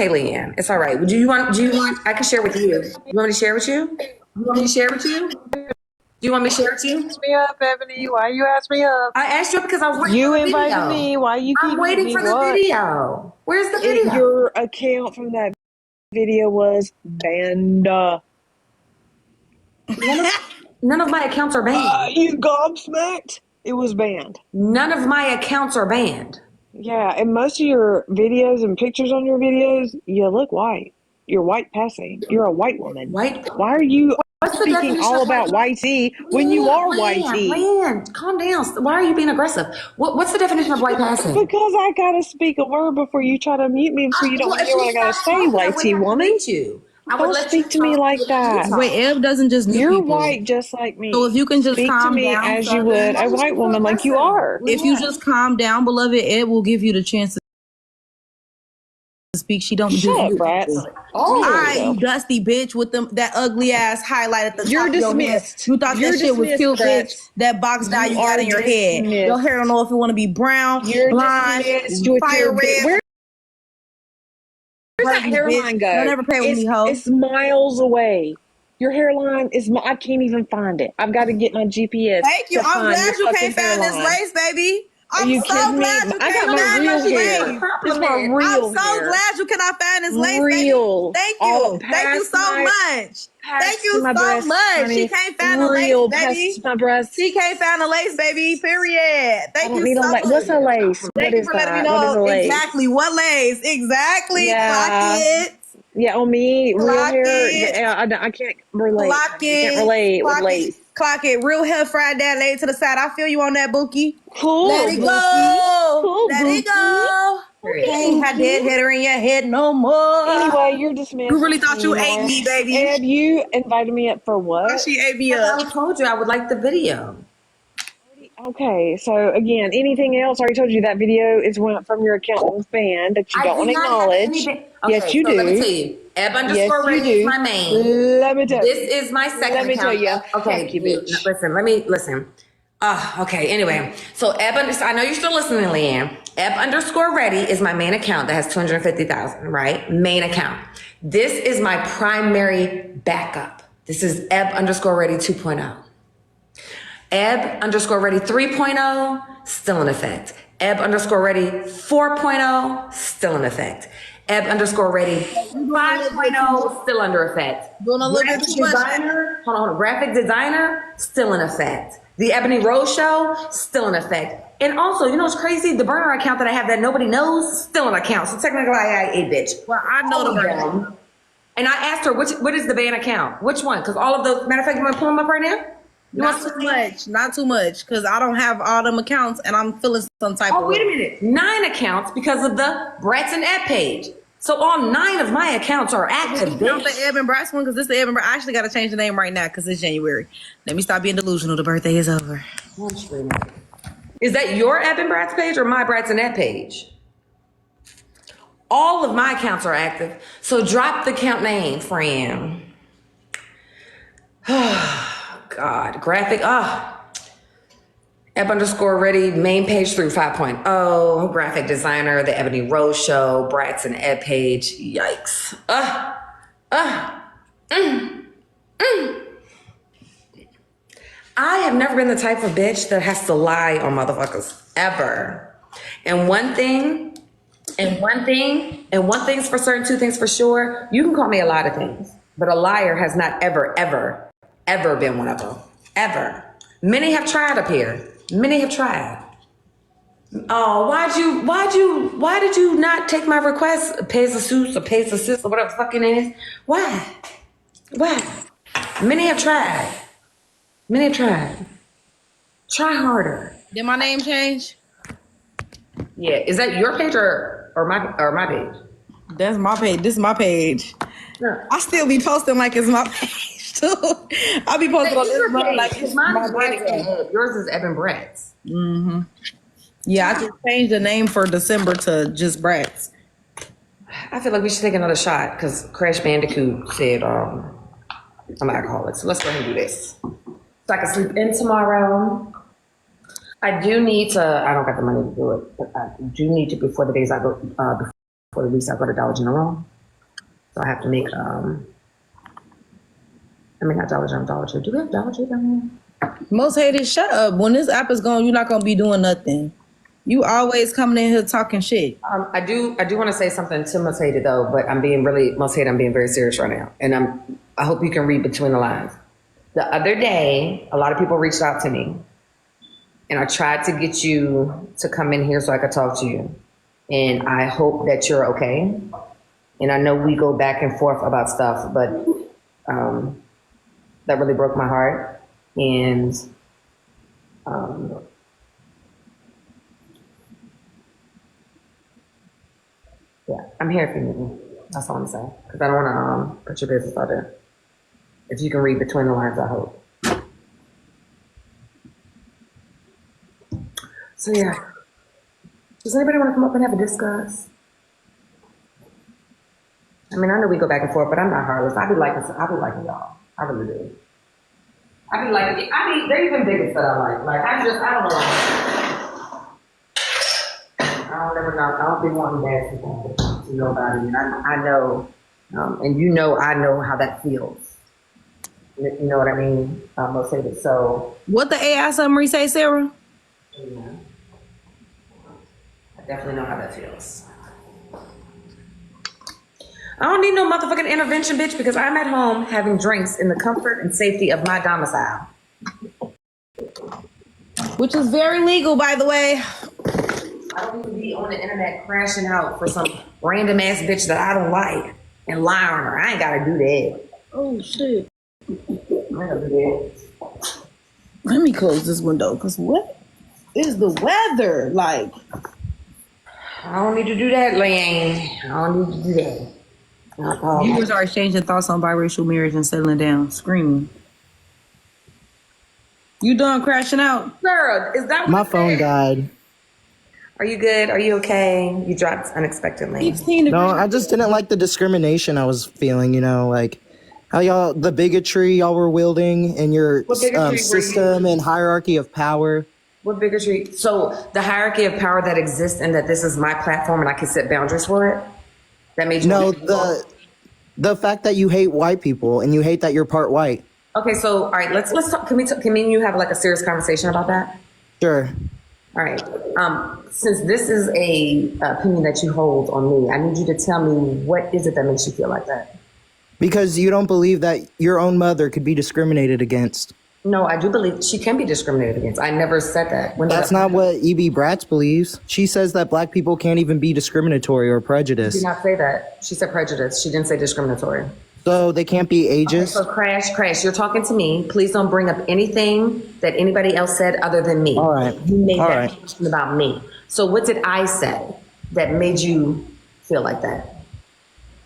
Leanne. It's all right. Do you want, I can share with you. You want me to share with you? You want me to share with you? Do you want me to share with you? Ask me up, Ebony. Why you ask me up? I asked you because I was waiting You for the invited video. me. Why you keep I'm waiting me? for the What? video. Where's the video? Your account from that video was banned. None of my accounts are banned. You gobsmacked? It was banned. None of my accounts are banned. Yeah, and most of your videos and pictures on your videos, you look white. You're white passing. You're a white woman. White? Why are you What's the speaking definition all of about white tea when you are white tea? Land, calm down. Why are you being aggressive? What's the definition of white passing? Because I gotta speak a word before you try to mute me so you don't hear what I gotta say, white tea woman. Don't speak to me like that. Wait, Eb doesn't just mute You're people. white just like me. So if you can just speak to calm me down, as you would a white woman like you are. If you just calm down, beloved, Ed will give you the chance to speak. She don't Shut up, brats. all right, you dusty bitch with them that ugly ass highlight at the You're top of your head. dismissed. You thought You're that shit was dismissed, cute, brats. bitch. That box dye you got are in your head. dismissed. Your hair don't know if it want to be brown, You're blonde, dismissed with fire your red. where's that Harvey, hairline bitch. go? Don't ever play with me, ho. It's miles away. Your hairline is. I can't even find it. I've got to get my GPS. Thank you. to I'm find glad your you fucking can't find this hairline. lace, baby. Are I'm you so kidding me? glad you I got can't my find real this hair. lace. This is my I'm real so hair. glad you cannot find this lace, Real. baby. Thank All you. Thank you past so my- much. Thank you my so breasts, much. honey. She can't find the Real lace, baby. past my breasts. She can't find the lace, baby. Period. I Thank don't you need so a lace. much. What's a lace? Thank What you is for letting me that? What is a know lace? exactly what lace. Exactly. Yeah. Clock it. Yeah, on me, real Clock hair. it. Yeah, I can't relate. Clock I can't it. relate with Clock lace. it. Clock it. Real hair fried that laid to the side. I feel you on that, Bookie. Cool. Let it Bookie. go. Cool, Let it Bookie. go. Can't have dead header in your head no more. Anyway, you're dismissed. You really thought you ate me, baby. Ed, you invited me up for what? She ate me I up. told you I would like the video. Okay, so again, anything else? I already told you that video is one from your account that was banned that you don't want to acknowledge. Yes, you do. Let me tell you. Eb underscore Ray is my main. Let me tell you. This is my second Let me account. tell you. Okay, Fuck you, bitch. Listen. Okay, anyway. So I know you're still listening, Leanne. Eb underscore ready is my main account that has 250,000, right? Main account. This is my primary backup. This is Eb underscore ready 2.0. Eb underscore ready 3.0, still in effect. Eb underscore ready 4.0, still in effect. Eb underscore ready 5.0, still under effect. Doing a little bit too much. Hold on. Graphic designer, still in effect. The Ebony Rose Show, still in effect. And also, you know what's crazy? The burner account that I have that nobody knows, still an account. So technically I ate, bitch. Well, I know the burner. And I asked her, what is the ban account? Which one? Because all of those, matter of fact, you want to pull them up right now? Not too much, because I don't have all them accounts and I'm feeling some type of Oh, wait a way. minute. 9 accounts because of the Brats and Ed page. So all 9 of my accounts are active, Not the bitch. Eb and Bratz one, because this is the Eb and Bratz. I actually got to change the name right now because it's January. Let me stop being delusional. The birthday is over. Is that your Eb and Brats page or my Brats and Ed page? All of my accounts are active. So drop the account name, friend. God, graphic, Eb underscore ready, main page through 5.0, graphic designer, the Ebony Rose Show, Brats and Ed page, yikes. I have never been the type of bitch that has to lie on motherfuckers, ever. And one thing's for certain, 2 things for sure, you can call me a lot of things, but a liar has not ever been one of them. Ever. Many have tried up here. Many have tried. Oh, why did you not take my request? Pays a sus or pays a sis or whatever the fucking is? Why? Many have tried. Try harder. Did my name change? Yeah. Is that your page or my page? That's my page. This is my page. Yeah. I still be posting like it's my page too. I'll be posting on this one like it's my page. Yours is Evan Bratz. Yeah, I just changed the name for December to just Bratz. I feel like we should take another shot because Crash Bandicoot said I'm an alcoholic. So let's go ahead and do this. So I can sleep in tomorrow. I do need to, I don't got the money to do it, but I do need to, before the days I go, before the weeks I go to Dollar General. So I have to make, not Dollar General, Dollar Tree. Do we have Dollar Tree down Most hated, shut up. When this app is gone, you're not gonna be doing nothing. You always coming in here talking shit. here? I do want to say something to Most Hated though, but I'm being very serious right now. And I hope you can read between the lines. The other day, a lot of people reached out to me and I tried to get you to come in here so I could talk to you. And I hope that you're okay. And I know we go back and forth about stuff, but that really broke my heart. And yeah, I'm here if you need me. That's all I'm saying. Because I don't want to put your business out there. If you can read between the lines, I hope. So yeah. Does anybody want to come up and have a discuss? I mean, I know we go back and forth, but I'm not heartless. I be liking y'all. I really do. They're even bigots that I like. Like, I don't know. I don't be wanting bad to nobody. And I know, and you know, I know how that feels. You know what I mean? Most of it. So. What the AI summary say, Sarah? Yeah. I definitely know how that feels. I don't need no motherfucking intervention, bitch, because I'm at home having drinks in the comfort and safety of my domicile. Which is very legal, by the way. I don't need to be on the internet crashing out for some random ass bitch that I don't like and lie on her. I ain't gotta do that. Oh, shit. I ain't gotta do that. Let me close this window, because what is the weather like? I don't need to do that, Leanne. I don't need to do that. Viewers are exchanging thoughts on biracial marriage and settling down. Screaming. You done crashing out? Girl, is that what My phone died. Are you good? Are you okay? You dropped unexpectedly. 16 No, degrees. I just didn't like the discrimination I was feeling, like how the bigotry y'all were wielding in your What bigotry were you- system and hierarchy of power. What bigotry? So the hierarchy of power that exists and that this is my platform and I can set boundaries for it? That made you No, the fact that you hate white people and you hate that you're part white. Okay, so all right, let's talk. Can me and you have like a serious conversation about that? Sure. All right. Since this is a opinion that you hold on me, I need you to tell me what is it that makes you feel like that? Because you don't believe that your own mother could be discriminated against. No, I do believe she can be discriminated against. I never said that. That's not what E.B. Bratz believes. She says that black people can't even be discriminatory or She prejudiced. did not say that. She said prejudice. She didn't say discriminatory. So they can't be ageist. So Crash, you're talking to me. Please don't bring up anything that anybody else said other than me. All right. You made All that right. question about me. So what did I say that made you feel like that?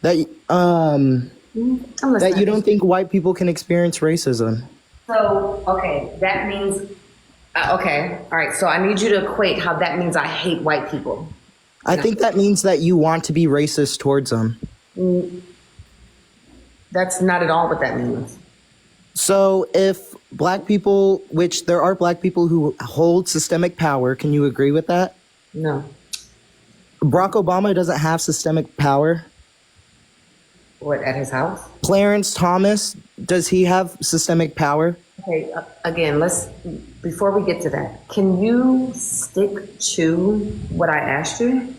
That I'm listening. that you don't think white people can experience racism. So, okay, that means, okay, all right. So I need you to equate how that means I hate white people. I think that means that you want to be racist towards them. That's not at all what that means. So if black people, which there are black people who hold systemic power, can you agree with that? No. Barack Obama doesn't have systemic power. What, at his house? Clarence Thomas, does he have systemic power? Okay, again, before we get to that, can you stick to what I asked you?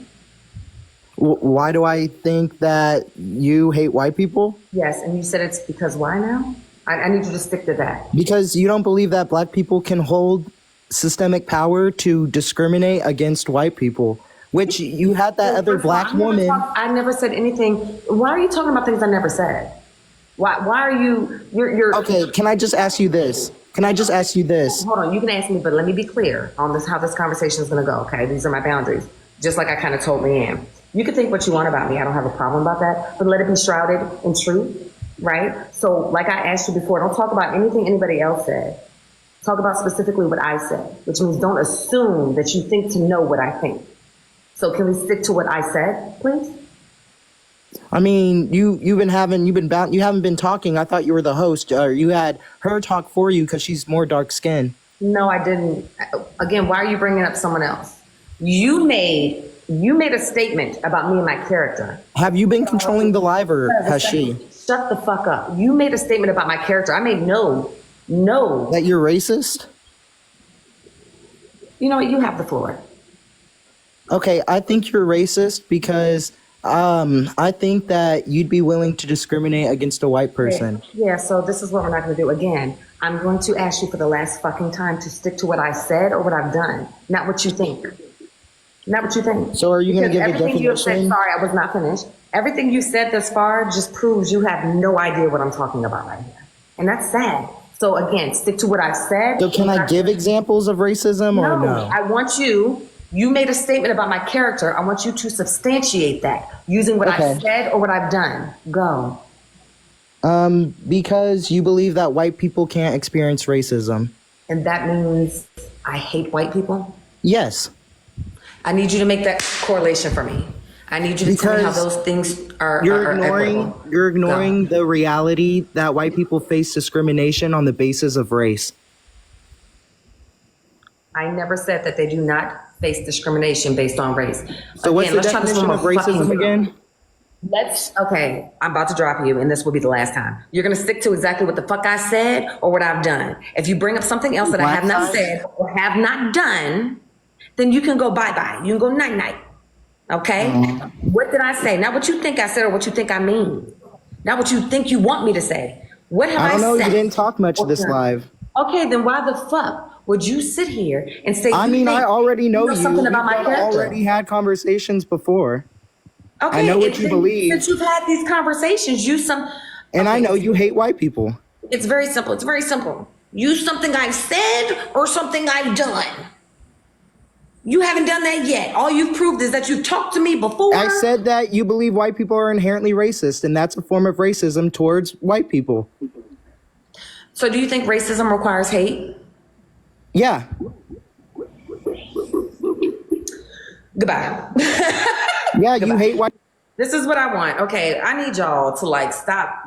Why do I think that you hate white people? Yes, and you said it's because why now? I need you to stick to that. Because you don't believe that black people can hold systemic power to discriminate against white people, which you had that other black woman. I never said anything. Why are you talking about things I never said? Why are you're Okay, can I just ask you this? Hold on, you can ask me, but let me be clear on this, how this conversation is going to go, okay? These are my boundaries. Just like I kind of told Leanne. You can think what you want about me. I don't have a problem about that, but let it be shrouded in truth, right? So like I asked you before, don't talk about anything anybody else said. Talk about specifically what I said, which means don't assume that you think to know what I think. So can we stick to what I said, please? I mean, you haven't been talking. I thought you were the host, or you had her talk for you because she's more dark skinned. No, I didn't. Again, why are you bringing up someone else? You made You made a statement about me and my character. Have you been controlling the live or has she? Shut the fuck up. You made a statement about my character. I made no. That you're racist? You know what? You have the floor. Okay, I think you're racist because I think that you'd be willing to discriminate against a white person. Yeah, so this is what we're not going to do. Again, I'm going to ask you for the last fucking time to stick to what I said or what I've done, not what you think. Not what you think. So are you going to give a everything you have said, definition? sorry, I was not finished. Everything you said thus far just proves you have no idea what I'm talking about right here. And that's sad. So again, stick to what I've said. So can I give examples of racism or no? I want you made a statement about my character. I want you to substantiate that using what I've said or what I've done. Go. Because you believe that white people can't experience racism. And that means I hate white people? Yes. I need you to make that correlation for me. I need you to tell me how those things are equitable. You're ignoring the reality that white people face discrimination on the basis of race. I never said that they do not face discrimination based on race. So what's the definition of racism again? Okay, I'm about to drop you, and this will be the last time. You're going to stick to exactly what the fuck I said or what I've done. If you bring up something else that I have not said or have not done, then you can go bye-bye. You can go night-night. Okay? What did I say? Not what you think I said or what you think I mean. Not what you think you want me to say. What have I said? I don't know. You didn't talk much this live. Okay, then why the fuck would you sit here and say? I mean, I already know you. Something about my character. Already had conversations before. Okay, I know what you believe. Since you've had these conversations, And I know you hate white people. It's very simple. It's very simple. Use something I've said or something I've done. You haven't done that yet. All you've proved is that you've talked to me before. I said that you believe white people are inherently racist, and that's a form of racism towards white people. So do you think racism requires hate? Yeah. Goodbye. Yeah, you hate white. This is what I want. Okay, I need y'all to like stop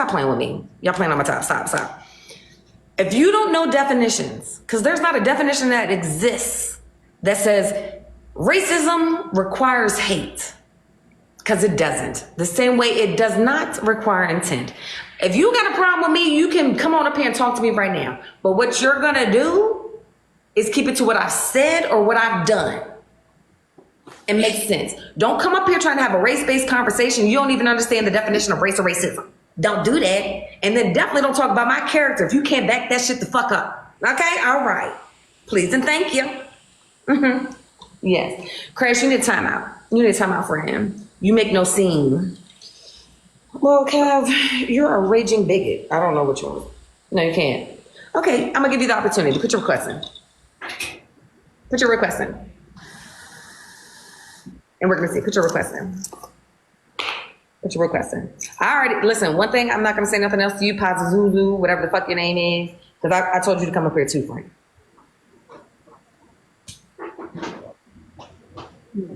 playing with me. Y'all playing on my top. Stop. If you don't know definitions, because there's not a definition that exists that says racism requires hate, because it doesn't. The same way it does not require intent. If you got a problem with me, you can come on up here and talk to me right now. But what you're gonna do is keep it to what I've said or what I've done. It makes sense. Don't come up here trying to have a race-based conversation. You don't even understand the definition of race or racism. Don't do that. And then definitely don't talk about my character if you can't back that shit the fuck up. Okay? All right. Please and thank you. Yes. Crash, you need a timeout. You need a timeout for him. You make no scene. Well, Kev, you're a raging bigot. I don't know what you want. No, you can't. Okay, I'm going to give you the opportunity. Put your request in. Put your request in. And we're going to see. Put your request in. Put your request in. I already, listen, one thing, I'm not going to say nothing else to you, Pazazulu, whatever the fuck your name is, because I told you to come up here too, Frank.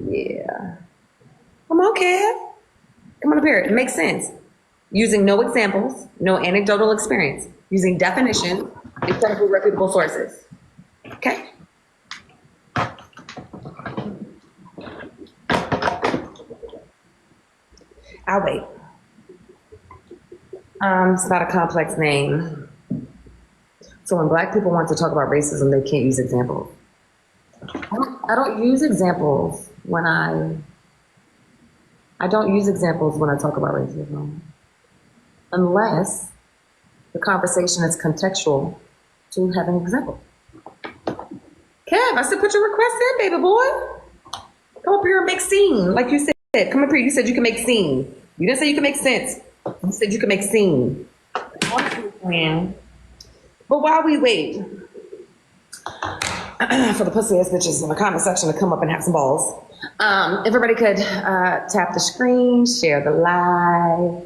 Yeah. Come on, Kev. Come on up here. It makes sense. Using no examples, no anecdotal experience, using definition, incredibly reputable sources. Okay? I'll wait. It's not a complex name. So when Black people want to talk about racism, they can't use examples. I don't use examples when I don't use examples when I talk about racism, unless the conversation is contextual to have an example. Kev, I said put your request in, baby boy. Come up here and make scene, like you said. Come up here, you said you can make scene. You didn't say you can make sense. You said you can make scene. But while we wait for the pussy ass bitches in the comment section to come up and have some balls, everybody could tap the screen, share the live.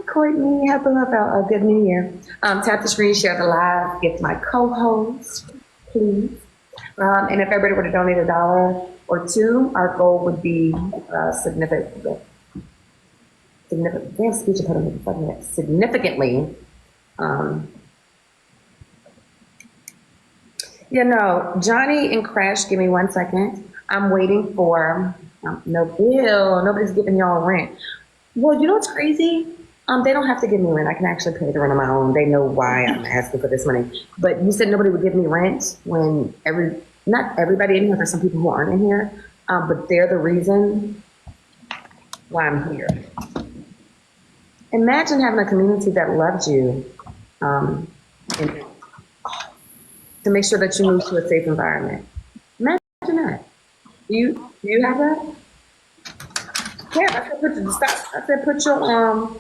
Courtney, happy a good new year. Tap the screen, share the live, gift my co-host, please. And if everybody were to donate $1 or $2, our goal would be significantly, Johnny and Crash, give me 1 second. I'm waiting for no bill. Nobody's giving y'all rent. Well, you know what's crazy? They don't have to give me rent. I can actually pay the rent on my own. They know why I'm asking for this money. But you said nobody would give me rent when not everybody in here. There's some people who aren't in here, but they're the reason why I'm here. Imagine having a community that loves you, and to make sure that you move to a safe environment. Imagine that. Do you have that? Yeah, I said put your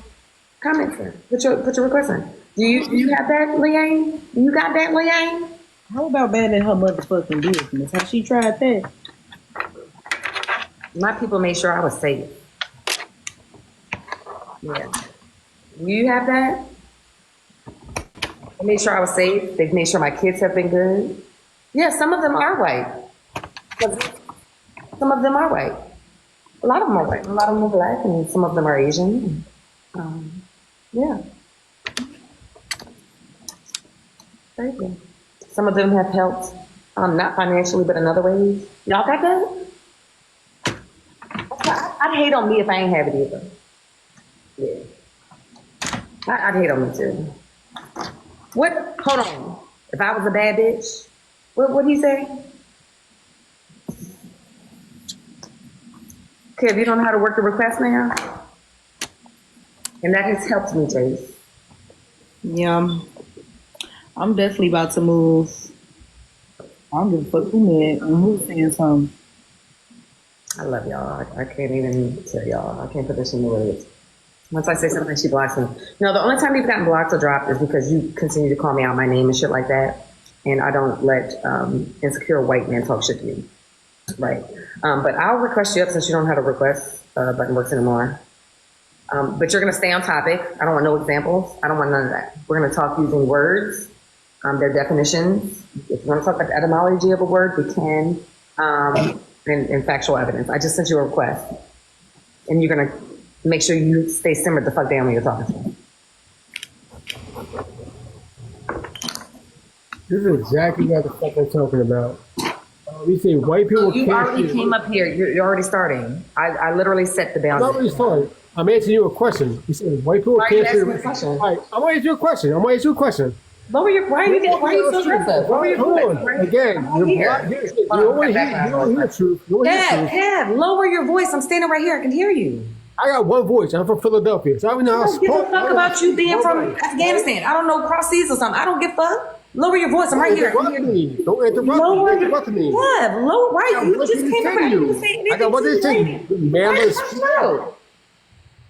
comments in. Put your request in. Do you have that, Leanne? You got that, Leanne? How about banning her motherfucking business? Has she tried that? My people made sure I was safe. Yeah. Do you have that? They made sure I was safe. They've made sure my kids have been good. Yeah, some of them are white. Some of them are white. A lot of them are white. A lot of them are black, and some of them are Asian. Yeah. Thank you. Some of them have helped, not financially, but in other ways. Y'all got that? I'd hate on me if I ain't have it either. Yeah. I'd hate on me too. What? Hold on. If I was a bad bitch, what'd he say? Kev, you don't know how to work the request now? And that has helped me, Jace. Yeah, I'm definitely about to move. I don't give a fuck who mad and who's saying something. I love y'all. I can't even tell y'all. I can't put this in the words. Once I say something, she blocks me. No, the only time you've gotten blocked or dropped is because you continue to call me out my name and shit like that. And I don't let insecure white men talk shit to me. Right. But I'll request you up since you don't have a request button works anymore. But you're going to stay on topic. I don't want no examples. I don't want none of that. We're going to talk using words, their definitions. If you want to talk about the etymology of a word, we can, and factual evidence. I just sent you a request. And you're going to make sure you stay simmered the fuck down when you're talking to me. This is exactly what the fuck I'm talking about. We say white people You can't already came up here. You're already starting. I literally set the I'm boundary. already started. I'm answering you a question. You say white people Why are you can't asking me a question? All right, I'm gonna answer you a question. Why are Why are you so aggressive? Lower your Hold voice. on. Again, you're black. You don't want to hear. You don't hear the truth. You don't hear the truth. Kev, lower your voice. I'm standing right here. I can hear you. I got one voice. I'm from Philadelphia, so I know how I don't give a spoke. fuck about you being from Afghanistan. I don't know, cross seas or something. I don't give a fuck. Lower your voice. I'm right here. I can hear you. Don't interrupt Lower me. your Don't interrupt me. Kev, lower. Why I got you one just thing to came say up to here? you. You say I got one thing to say to you. Man, Why are you let's- crashing out?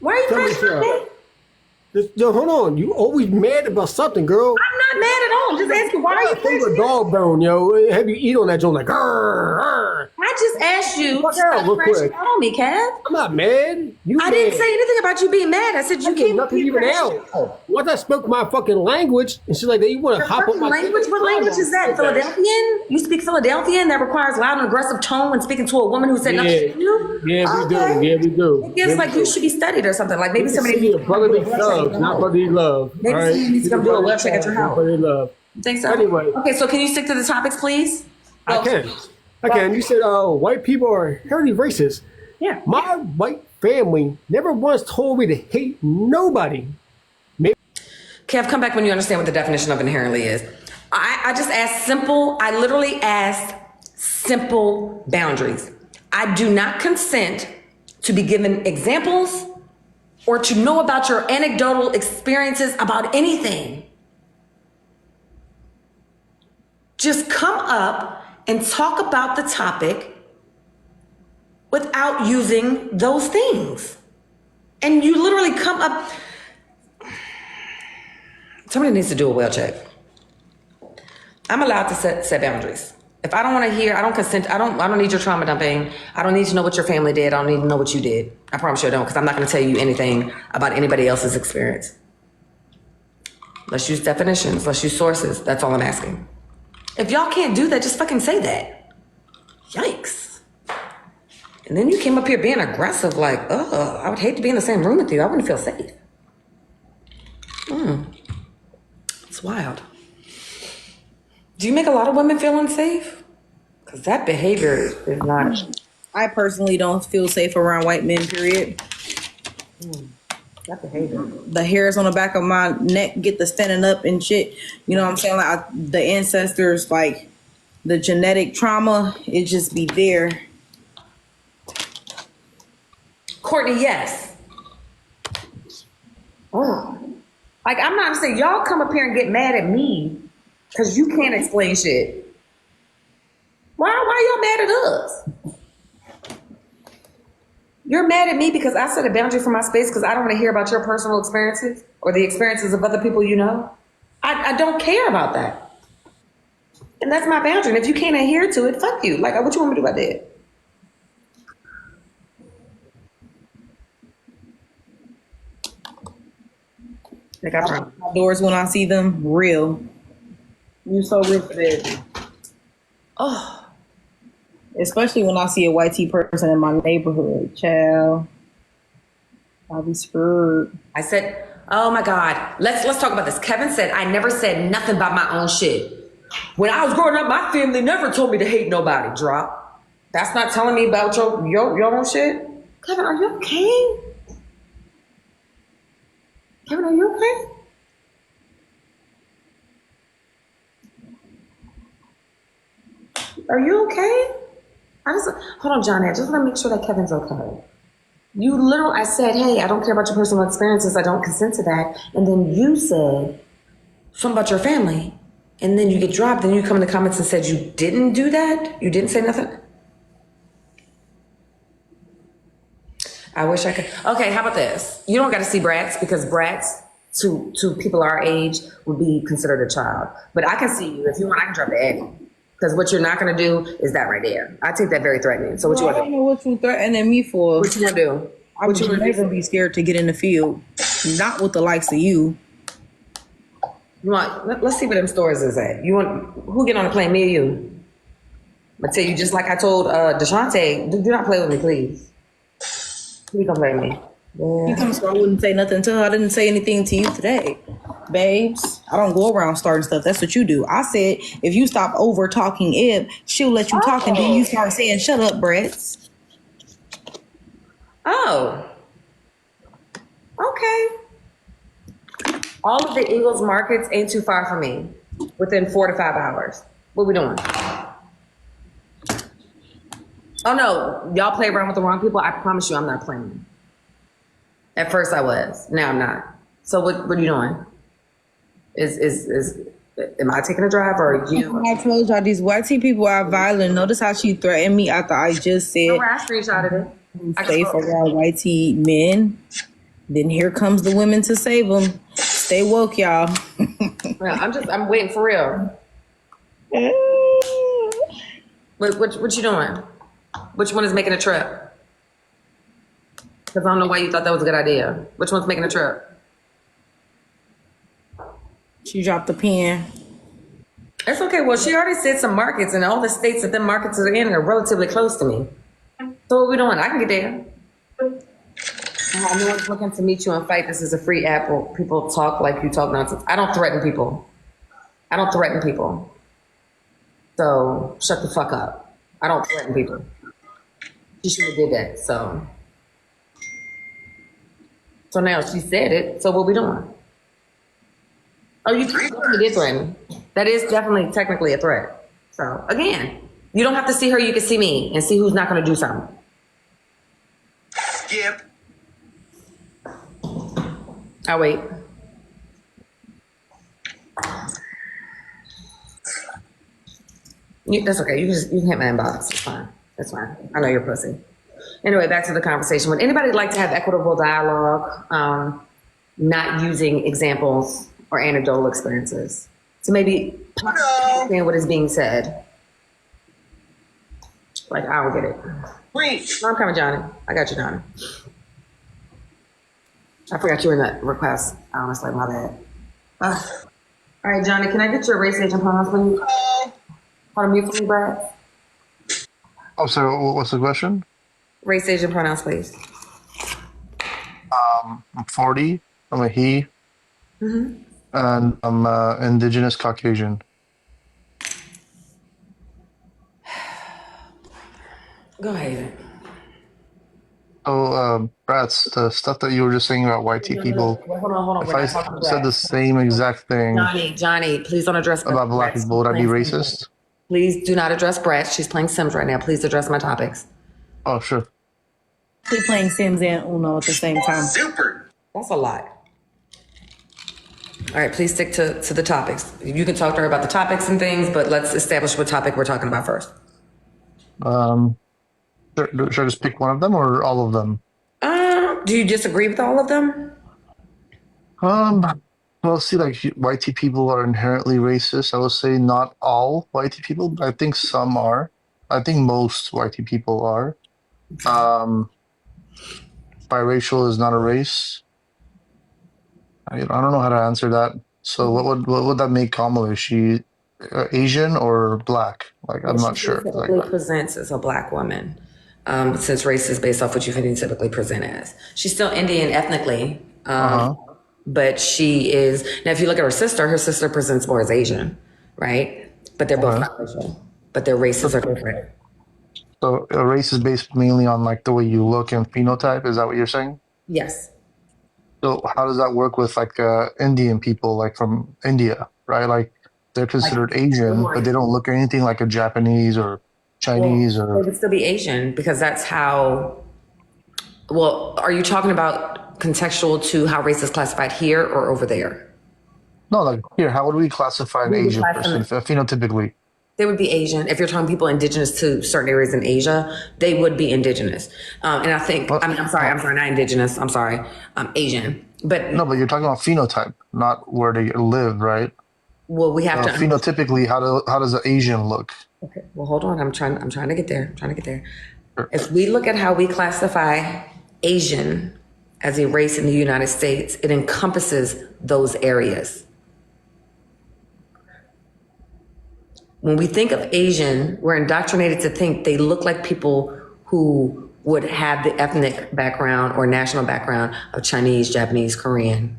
Why are you Tell me, crashing out, sir. man? Yo, hold on. You always mad about something, girl. I'm not mad at all. I'm just asking, why are you I think crashing a out? dog bone, yo. Have you eat on that joint like, grrr. I just asked you to Fuck out stop real crashing quick. out on me, Kev. I'm not mad. You I mad. didn't say anything about you being mad. I said you I came get up nothing here even crashing out. Once I spoke my fucking language and shit like that, you want to Your hop on fucking my language? What language is that? Philadelphian? You speak Philadelphian? That requires loud and aggressive tone when speaking to a woman who said nothing to you? Yeah, we do. Okay. Yeah, we do. It gives like you should be studied or something. Like maybe somebody Somebody needs brotherly love, not brotherly love. Maybe all right? somebody needs to come do a web check at your house. Brotherly love. You think so? Anyway. Okay, so can you stick to the topics, please? I can. You said white people are inherently racist. Yeah. My white family never once told me to hate nobody. Kev, come back when you understand what the definition of inherently is. I just asked simple, I literally asked simple boundaries. I do not consent to be given examples or to know about your anecdotal experiences about anything. Just come up and talk about the topic without using those things. And you literally come up. Somebody needs to do a well check. I'm allowed to set boundaries. If I don't want to hear, I don't consent. I don't need your trauma dumping. I don't need to know what your family did. I don't need to know what you did. I promise you I don't, because I'm not going to tell you anything about anybody else's experience. Let's use definitions. Let's use sources. That's all I'm asking. If y'all can't do that, just fucking say that. Yikes. And then you came up here being aggressive, like, I would hate to be in the same room with you. I wouldn't feel safe. It's wild. Do you make a lot of women feel unsafe? Because that behavior is not I personally don't feel safe around white men, period. That's a hater. The hairs on the back of my neck get the standing up and shit. You know what I'm saying? Like the ancestors, like the genetic trauma, it just be there. Courtney, yes. Oh. Like, I'm not saying y'all come up here and get mad at me because you can't explain shit. Why y'all mad at us? You're mad at me because I set a boundary for my space because I don't want to hear about your personal experiences or the experiences of other people you know. I don't care about that. And that's my boundary. And if you can't adhere to it, fuck you. Like, what you want me to do about that? Like, I promise. Doors when I see them, real. You so real for that. Oh, Especially when I see a white tea person in my neighborhood, child. I'll be screwed. I said, oh my God, let's talk about this. Kevin said, I never said nothing about my own shit. When I was growing up, my family never told me to hate nobody. Drop. That's not telling me about your own shit. Kevin, are you okay? Kevin, are you okay? Are you okay? Hold on, Johnny. I just want to make sure that Kevin's okay. You literally, I said, hey, I don't care about your personal experiences. I don't consent to that. And then you said something about your family. And then you get dropped. Then you come in the comments and said you didn't do that? You didn't say nothing? I wish I could. Okay, how about this? You don't got to see brats because brats to people our age would be considered a child. But I can see you. If you want, I can drop the egg. Because what you're not going to do is that right there. I take that very threatening. So what you I want to don't do? know what you threatening me for. What you want to do? I would never be scared to get in the field. Not with the likes of you. You want? Let's see where them stores is at. You want? Who get on the plane? Me or you? I tell you, just like I told Deshante, do not play with me, please. Please don't play with me. You come so I wouldn't say nothing to her. I didn't say anything to you today. Babes, I don't go around starting stuff. That's what you do. I said, if you stop over talking Ib, she'll let you talk and then you start saying, shut up, Bretts. Oh. Okay. All of the Eagles markets ain't too far from me. Within 4 to 5 hours. What we doing? Oh no, y'all play around with the wrong people. I promise you I'm not playing. At first I was. Now I'm not. So what are you doing? Am I taking a drive or are you? I told y'all these white tea people are violent. Notice how she threatened me after I just said I screenshotted it. safe around white tea men. Then here comes the women to save them. Stay woke, y'all. Yeah, I'm waiting for real. What you doing? Which one is making a trip? Because I don't know why you thought that was a good idea. Which one's making a trip? She dropped the pen. It's okay. Well, she already said some markets, and all the states that the markets are in are relatively close to me. So what we doing? I can get there. I'm not looking to meet you and fight. This is a free app where people talk like you talk nonsense. I don't threaten people. So shut the fuck up. I don't threaten people. She should have did that. So now she said it. So what we doing? Oh, you definitely did threaten. That is definitely technically a threat. So again, you don't have to see her. You can see me and see who's not going to do something. Skip. I'll wait. That's okay. You can hit my inbox. It's fine. That's fine. I know you're a pussy. Anyway, back to the conversation. Would anybody like to have equitable dialogue, not using examples or anecdotal experiences to maybe understand what is being said? Like, I will get it. Wait. No, I'm coming, Johnny. I got you, Johnny. I forgot you were in that request. Honestly, my bad. All right, Johnny, can I get your race agent pronouns, please? Hold on, mute for me, Brad. Oh, so what's the question? Race agent pronouns, please. I'm 40. I'm a he. Mm-hmm. And I'm indigenous Caucasian. Go ahead. Brats, the stuff that you were just saying about YT people, Hold on. if We're I not talking said the about same exact thing Johnny, please don't address about black Brett. people, would I be racist? Please do not address Brett. She's playing Sims right now. Please address my topics. Oh, sure. They playing Sims and Uno at the same time. That's a lot. All right, please stick to the topics. You can talk to her about the topics and things, but let's establish what topic we're talking about first. Should I just pick one of them or all of them? Do you disagree with all of them? Well, see, like YT people are inherently racist. I would say not all YT people, but I think some are. I think most YT people are. Biracial is not a race. I don't know how to answer that. So what would that make Kamala? Is she Asian or black? Like I'm not sure. Like Typically presents as a black woman, since race is based off what you can typically present as. She's still Indian ethnically, but she is now. If you look at her sister presents more as Asian, right? But they're both biracial, but their races are different. so a race is based mainly on like the way you look and phenotype. Is that what you're saying? Yes. So how does that work with like Indian people, like from India, right? Like they're considered Asian, but they don't look anything like a Japanese or Chinese They or would still be Asian because that's how. Well, are you talking about contextual to how race is classified here or over there? no, like here. How would we classify an We would Asian classify- person phenotypically? They would be Asian. If you're talking people indigenous to certain areas in Asia, they would be indigenous. And I think, I'm sorry, not indigenous. I'm sorry, Asian. But No, but you're talking about phenotype, not where they live, right? well, we have to. Phenotypically, how does an Asian look? Okay. Well, hold on. I'm trying to get there. If we look at how we classify Asian as a race in the United States, it encompasses those areas. When we think of Asian, we're indoctrinated to think they look like people who would have the ethnic background or national background of Chinese, Japanese, Korean.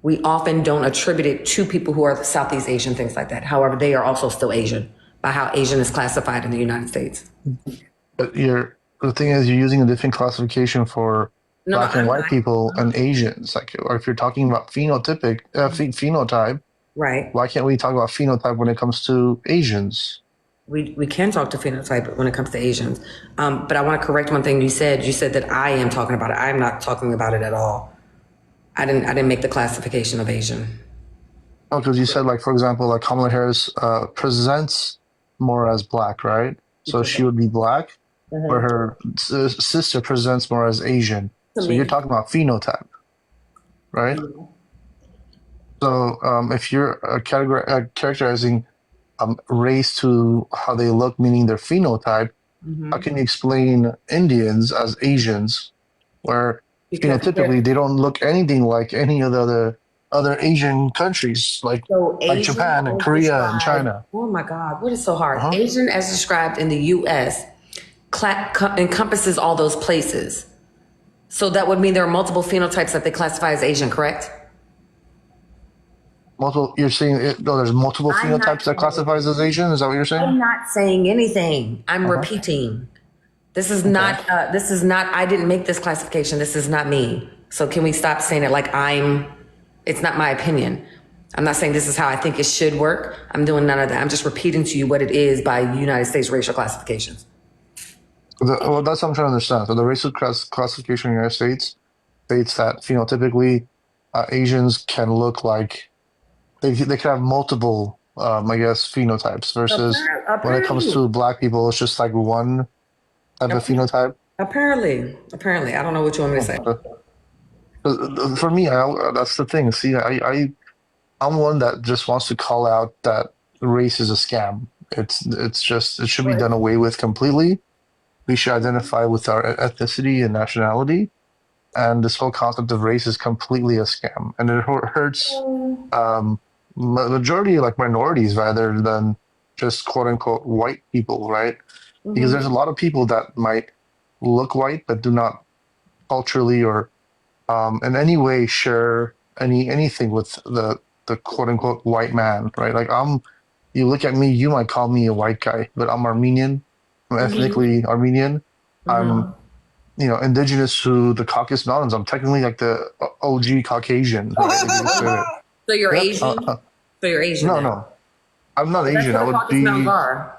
We often don't attribute it to people who are Southeast Asian, things like that. However, they are also still Asian by how Asian is classified in the United States. But the thing is, you're using a different classification for black and I'm white not. people and Asians. Like, or if you're talking about phenotype, Right. why can't we talk about phenotype when it comes to Asians? We can talk to phenotype when it comes to Asians. But I want to correct one thing you said. You said that I am talking about it. I am not talking about it at all. I didn't make the classification of Asian. Oh, because you said, like, for example, like Kamala Harris presents more as black, right? So she would be black, where her sister presents more as Asian. So you're talking about phenotype, right? So if you're characterizing race to how they look, meaning their phenotype, how can you explain Indians as Asians, where phenotypically they don't look anything like any of the other Asian countries, like Asian Japan and as Korea and described- China? Oh my God, what is so hard? Asian as described in the U.S. Encompasses all those places. So that would mean there are multiple phenotypes that they classify as Asian, correct? Multiple. You're saying there's multiple I'm not phenotypes that classifies as Asian. Is that what you're saying? I'm not saying anything. I'm repeating. This is not. I didn't make this classification. This is not me. So can we stop saying it like I'm? It's not my opinion. I'm not saying this is how I think it should work. I'm doing none of that. I'm just repeating to you what it is by United States racial classifications. Well, that's what I'm trying to understand. So the racial classification in the United States states that phenotypically Asians can look like they can have multiple, I guess, phenotypes versus when it comes to black people, it's just like one type of phenotype. Apparently, I don't know what you want me to say. For me, that's the thing. See, I'm one that just wants to call out that race is a scam. It's just it should be done away with completely. We should identify with our ethnicity and nationality, and this whole concept of race is completely a scam, and it hurts majority like minorities rather than just quote unquote white people, right? Because there's a lot of people that might look white but do not culturally or in any way share anything with the quote unquote white man, right? Like you look at me, you might call me a white guy, but I'm Armenian. I'm ethnically Armenian. I'm indigenous to the Caucasus Mountains. I'm technically like the OG Caucasian. Right? Like you just said it. So you're Yep. Asian. So you're Asian. No, then. no, I'm not That's Asian. what I the would Caucasus be Mountains are.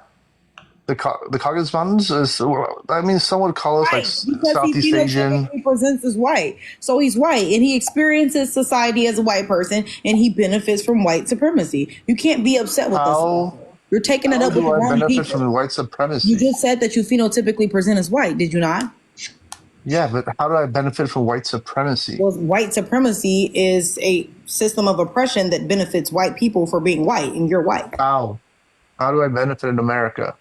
the Caucasus Mountains is. I mean, some would call us like Right, because he Southeast Asian. phenotypically presents as white. So he's white and he experiences society as a white person and he benefits from white supremacy. You can't be upset with How this. You're taking it how up with do the I wrong benefit from people. white You supremacy? just said that you phenotypically present as white, did you not? Yeah, but how do I benefit from white supremacy? Well, white supremacy is a system of oppression that benefits white people for being white, and you're white. How? How do I benefit in America?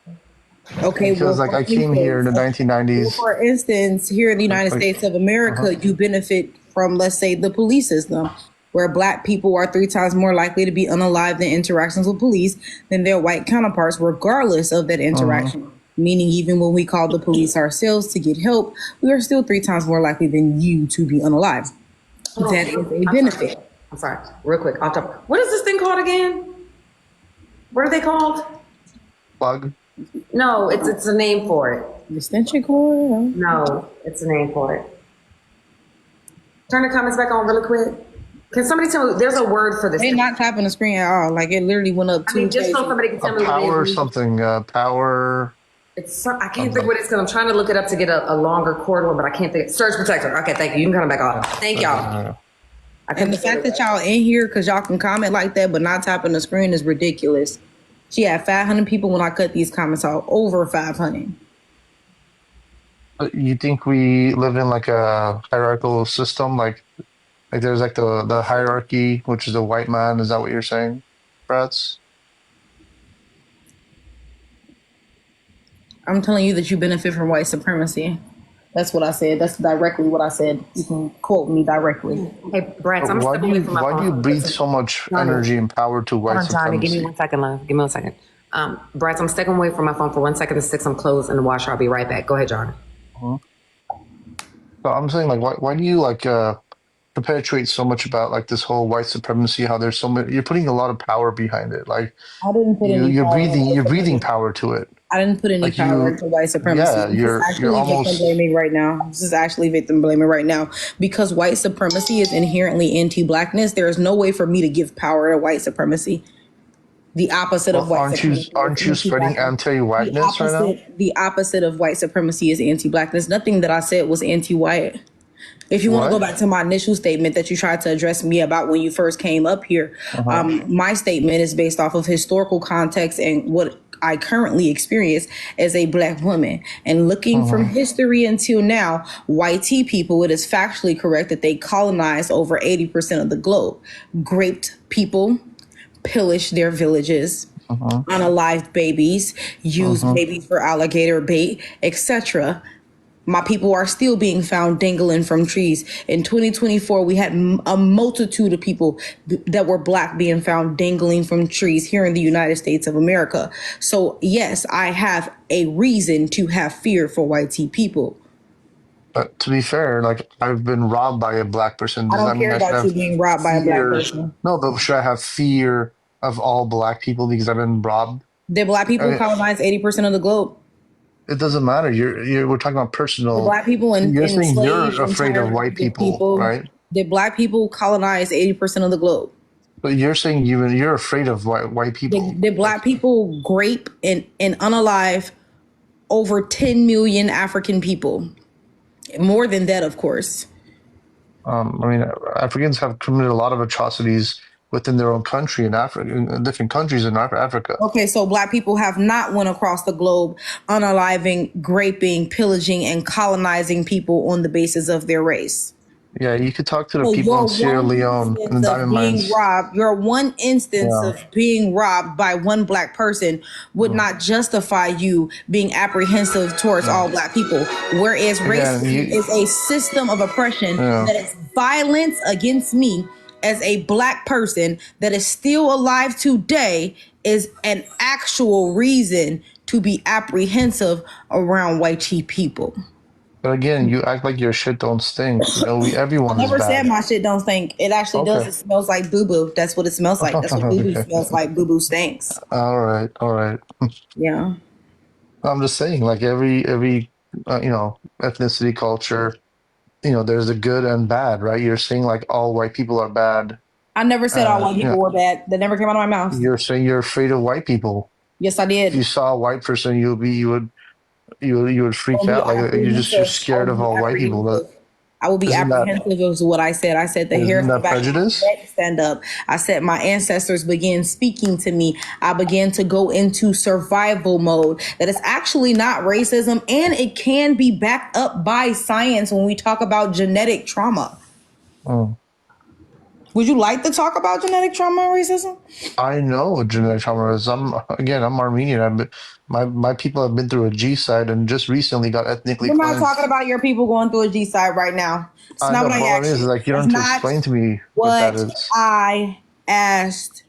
Okay, Because like I came here in the well, 1990s. for instance, here in the United Like, States of America, you benefit from, let's say, the police system, where black people are 3 times more likely to be unalived in interactions with police than their white counterparts, regardless of that interaction. Meaning, even when we call the police ourselves to get help, we are still 3 times more likely than you to be unalived. That is a benefit. I'm sorry. Real quick. Off top. What is this thing called again? What are they called? plug. No, it's a name for it. Extension cord? No, it's a name for it. Turn the comments back on really quick. Can somebody tell me? There's a word for this. They not tapping the screen at all. Like it literally went up I mean, two just so pages. somebody can tell me what Power it is. something. Power. I can't think what it's because I'm trying to look it up to get a longer cord one, but I can't think. Surge protector. Okay, thank you. You can come back off. Thank y'all. I And the fact that y'all in here because y'all can comment like that but not tapping the screen is ridiculous. She had 500 people when I cut these comments out. Over 500. You think we live in like a hierarchical system? Like there's like the hierarchy, which is the white man. Is that what you're saying, Brats? I'm telling you that you benefit from white supremacy. That's what I said. That's directly what I said. You can quote me directly. Hey, Brats, I'm Why stepping do you away from my why phone. do you breathe so much Johnny. energy and power to white Hold on, Johnny. Give me supremacy? 1 second, love. Give me 1 second. Brats, I'm stepping away from my phone for 1 second. The sticks I'm closed in the washer. I'll be right back. Go ahead, Johnny. So I'm saying like why do you like perpetuate so much about like this whole white supremacy? How there's so many, you're putting a lot of power behind it. Like I didn't put any you're power breathing into power to it. I didn't put any Like power you, into white supremacy. yeah, This is you're actually almost victim blaming right now. This is actually victim blaming right now because white supremacy is inherently anti-blackness. There is no way for me to give power to white supremacy. The opposite of white supremacy. aren't you spreading The anti-whiteness right now? the opposite of white supremacy is anti-blackness. Nothing that I said was anti-white. If you want to go What? back to my initial statement that you tried to address me about when you first came up here, my statement is based off of historical context and what I currently experience as a black woman. And looking from history until now, white tea people, it is factually correct that they colonized over 80% of the globe, raped people, pillaged their villages, unalived babies, used babies for alligator bait, etc. My people are still being found dangling from trees. In 2024, we had a multitude of people that were black being found dangling from trees here in the United States of America. So yes, I have a reason to have fear for white tea people. But to be fair, like I've been robbed by a black person. I Does that don't mean care I should about you have being robbed by a black fear? person. No, but should I have fear of all black people because I've been robbed? Did black people Okay. colonize 80% of the globe? It doesn't matter. We're talking about personal. Black people and You're saying enslaved you're afraid of white people, right? Did black people colonize 80% of the globe? But you're saying you're afraid of white people. Did black people grape and unalive over 10 million African people? More than that, of course. I mean, Africans have committed a lot of atrocities within their own country in Africa, in different countries in Africa. Okay, so black people have not went across the globe unaliving, graping, pillaging, and colonizing people on the basis of their race. Yeah, you could talk to the So people your in Sierra one Leone and instance the of diamond being mines. robbed, your one instance Yeah. of being robbed by one black person would not justify you being apprehensive towards all black people. Whereas racism is a system of oppression that is violence against me as a black person that is still alive today is an actual reason to be apprehensive around white tea people. But again, you act like your shit don't stink. Everyone I is never said bad. my shit don't stink. It actually does. Okay. It smells like boo boo. That's what it smells like. That's what boo boo Okay. smells like. Boo boo stinks. All right. Yeah. I'm just saying, like every ethnicity, culture. There's the good and bad, right? You're saying like all white people are bad. I never said all white You know, people were bad. That never came out of my mouth. you're saying you're afraid of white people. Yes, I If you did. saw a white person, you would I freak will be out. Like you're apprehensive. I scared will of be all white people. But apprehensive. I will be isn't that apprehensive is what I said. I said the hair isn't on the that back of my prejudice? neck stand up. I said my ancestors began speaking to me. I began to go into survival mode. That is actually not racism, and it can be backed up by science when we talk about genetic trauma. Mm. Would you like to talk about genetic trauma and racism? I know what genetic trauma is. I'm Armenian. My people have been through a G side and just recently got ethnically We're not talking cleansed. about your people going through a G side right now. It's I not know, what but I what it asked is you. like you don't That's have to not explain to me what that what is. I asked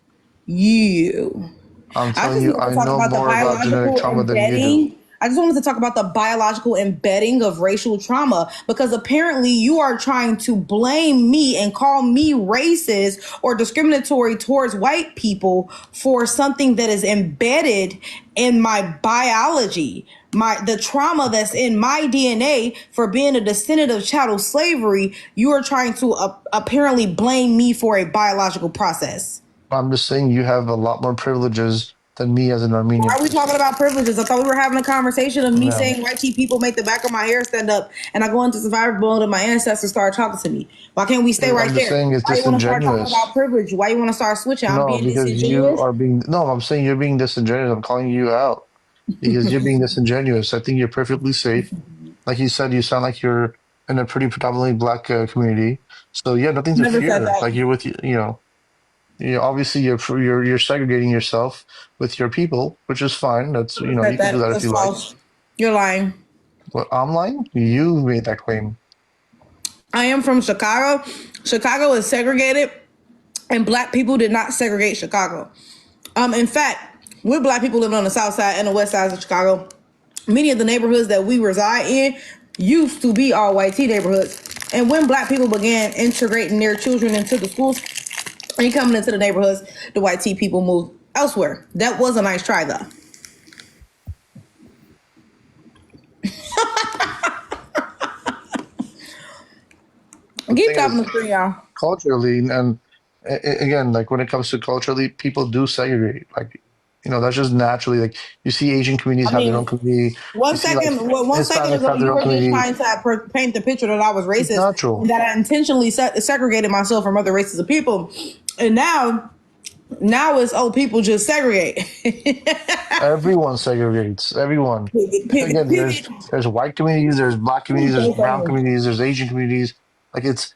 you. I'm I telling just you, wanted to I talk know about the more about genetic biological trauma than you do. embedding. I just wanted to talk about the biological embedding of racial trauma because apparently you are trying to blame me and call me racist or discriminatory towards white people for something that is embedded in my biology. The trauma that's in my DNA for being a descendant of chattel slavery, you are trying to apparently blame me for a biological process. I'm just saying you have a lot more privileges than me as an Why Armenian are we talking person. about privileges? I thought we were having a conversation of me Yeah. saying white people make the back of my hair stand up and I go into survival mode and my ancestors start talking to me. Why can't we stay right I'm just there? saying it's Why you want to start talking about disingenuous. privilege? Why you want to start switching? I'm No, being because you disingenuous. are being, no, I'm saying you're being disingenuous. I'm calling you out because you're being disingenuous. I think you're perfectly safe. Like you said, you sound like you're in a pretty predominantly black community. So yeah, nothing to Never said fear. that. Like you're with, obviously you're segregating yourself with your people, which is fine. That's, Never said you can do that. that if That's you like. false. You're lying. But I'm lying? You made that claim. I am from Chicago. Chicago is segregated and black people did not segregate Chicago. In fact, with black people living on the south side and the west side of Chicago, many of the neighborhoods that we reside in used to be all white tea neighborhoods. And when black people began integrating their children into the schools and coming into the neighborhoods, the white tea people moved elsewhere. That was a nice try, though. The Keep thing talking is, to screen, y'all. culturally, and again, like when it comes to culturally, people do segregate. Like, that's just naturally. Like you see Asian communities I have their own mean, community. You see like one second Hispanics ago, have their you own were just community. trying to paint the picture that I was It's racist natural. and that I intentionally segregated myself from other races of people. And now it's, oh, people just segregate. Everyone segregates. Everyone. Pivot, Again, pivot. there's white communities, there's black communities, there's Say brown something. communities, there's Asian communities. Like it's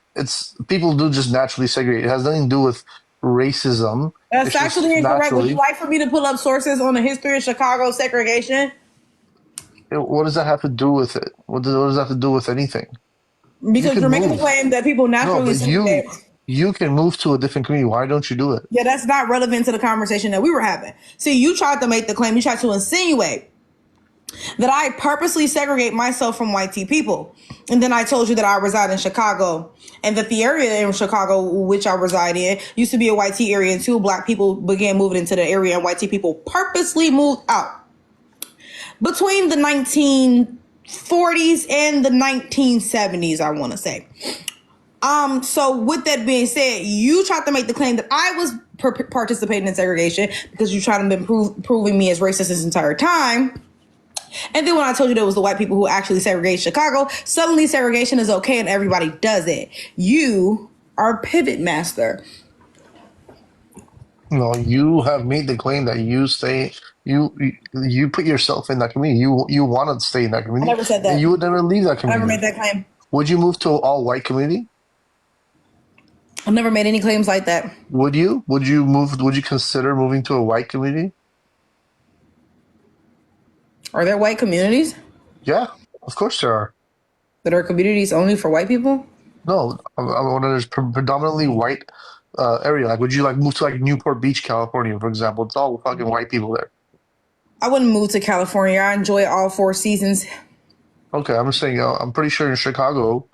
people do just naturally segregate. It has nothing to do with racism. That's It's just actually incorrect. Would you naturally. like for me to pull up sources on the history of Chicago segregation? What does that have to do with it? What does that have to do with anything? You Because can you're making a move. claim that people No, naturally but segregate. you can move to a different community. Why don't you do it? Yeah, that's not relevant to the conversation that we were having. See, you tried to make the claim, you tried to insinuate that I purposely segregate myself from white tea people. And then I told you that I reside in Chicago and that the area in Chicago which I reside in used to be a white tea area until black people began moving into the area and white tea people purposely moved out. Between the 1940s and the 1970s, I want to say. So with that being said, you tried to make the claim that I was participating in segregation because you tried to been proving me as racist this entire time. And then when I told you there was the white people who actually segregate Chicago, suddenly segregation is okay and everybody does it. You are a pivot master. No, you have made the claim that you put yourself in that community. You want to stay in that I community, never said and that. you would never leave that I never made community. that claim. Would you move to an all white community? I never made any claims like that. Would you? Would you move? Would you consider moving to a white community? Are there white communities Yeah, of course there are. that are communities only for white people? No, I want there's predominantly white area. Like, would you like move to like Newport Beach, California, for example? It's all fucking white people there. I wouldn't move to California. I enjoy all four seasons. Okay, I'm saying I'm pretty sure in Chicago,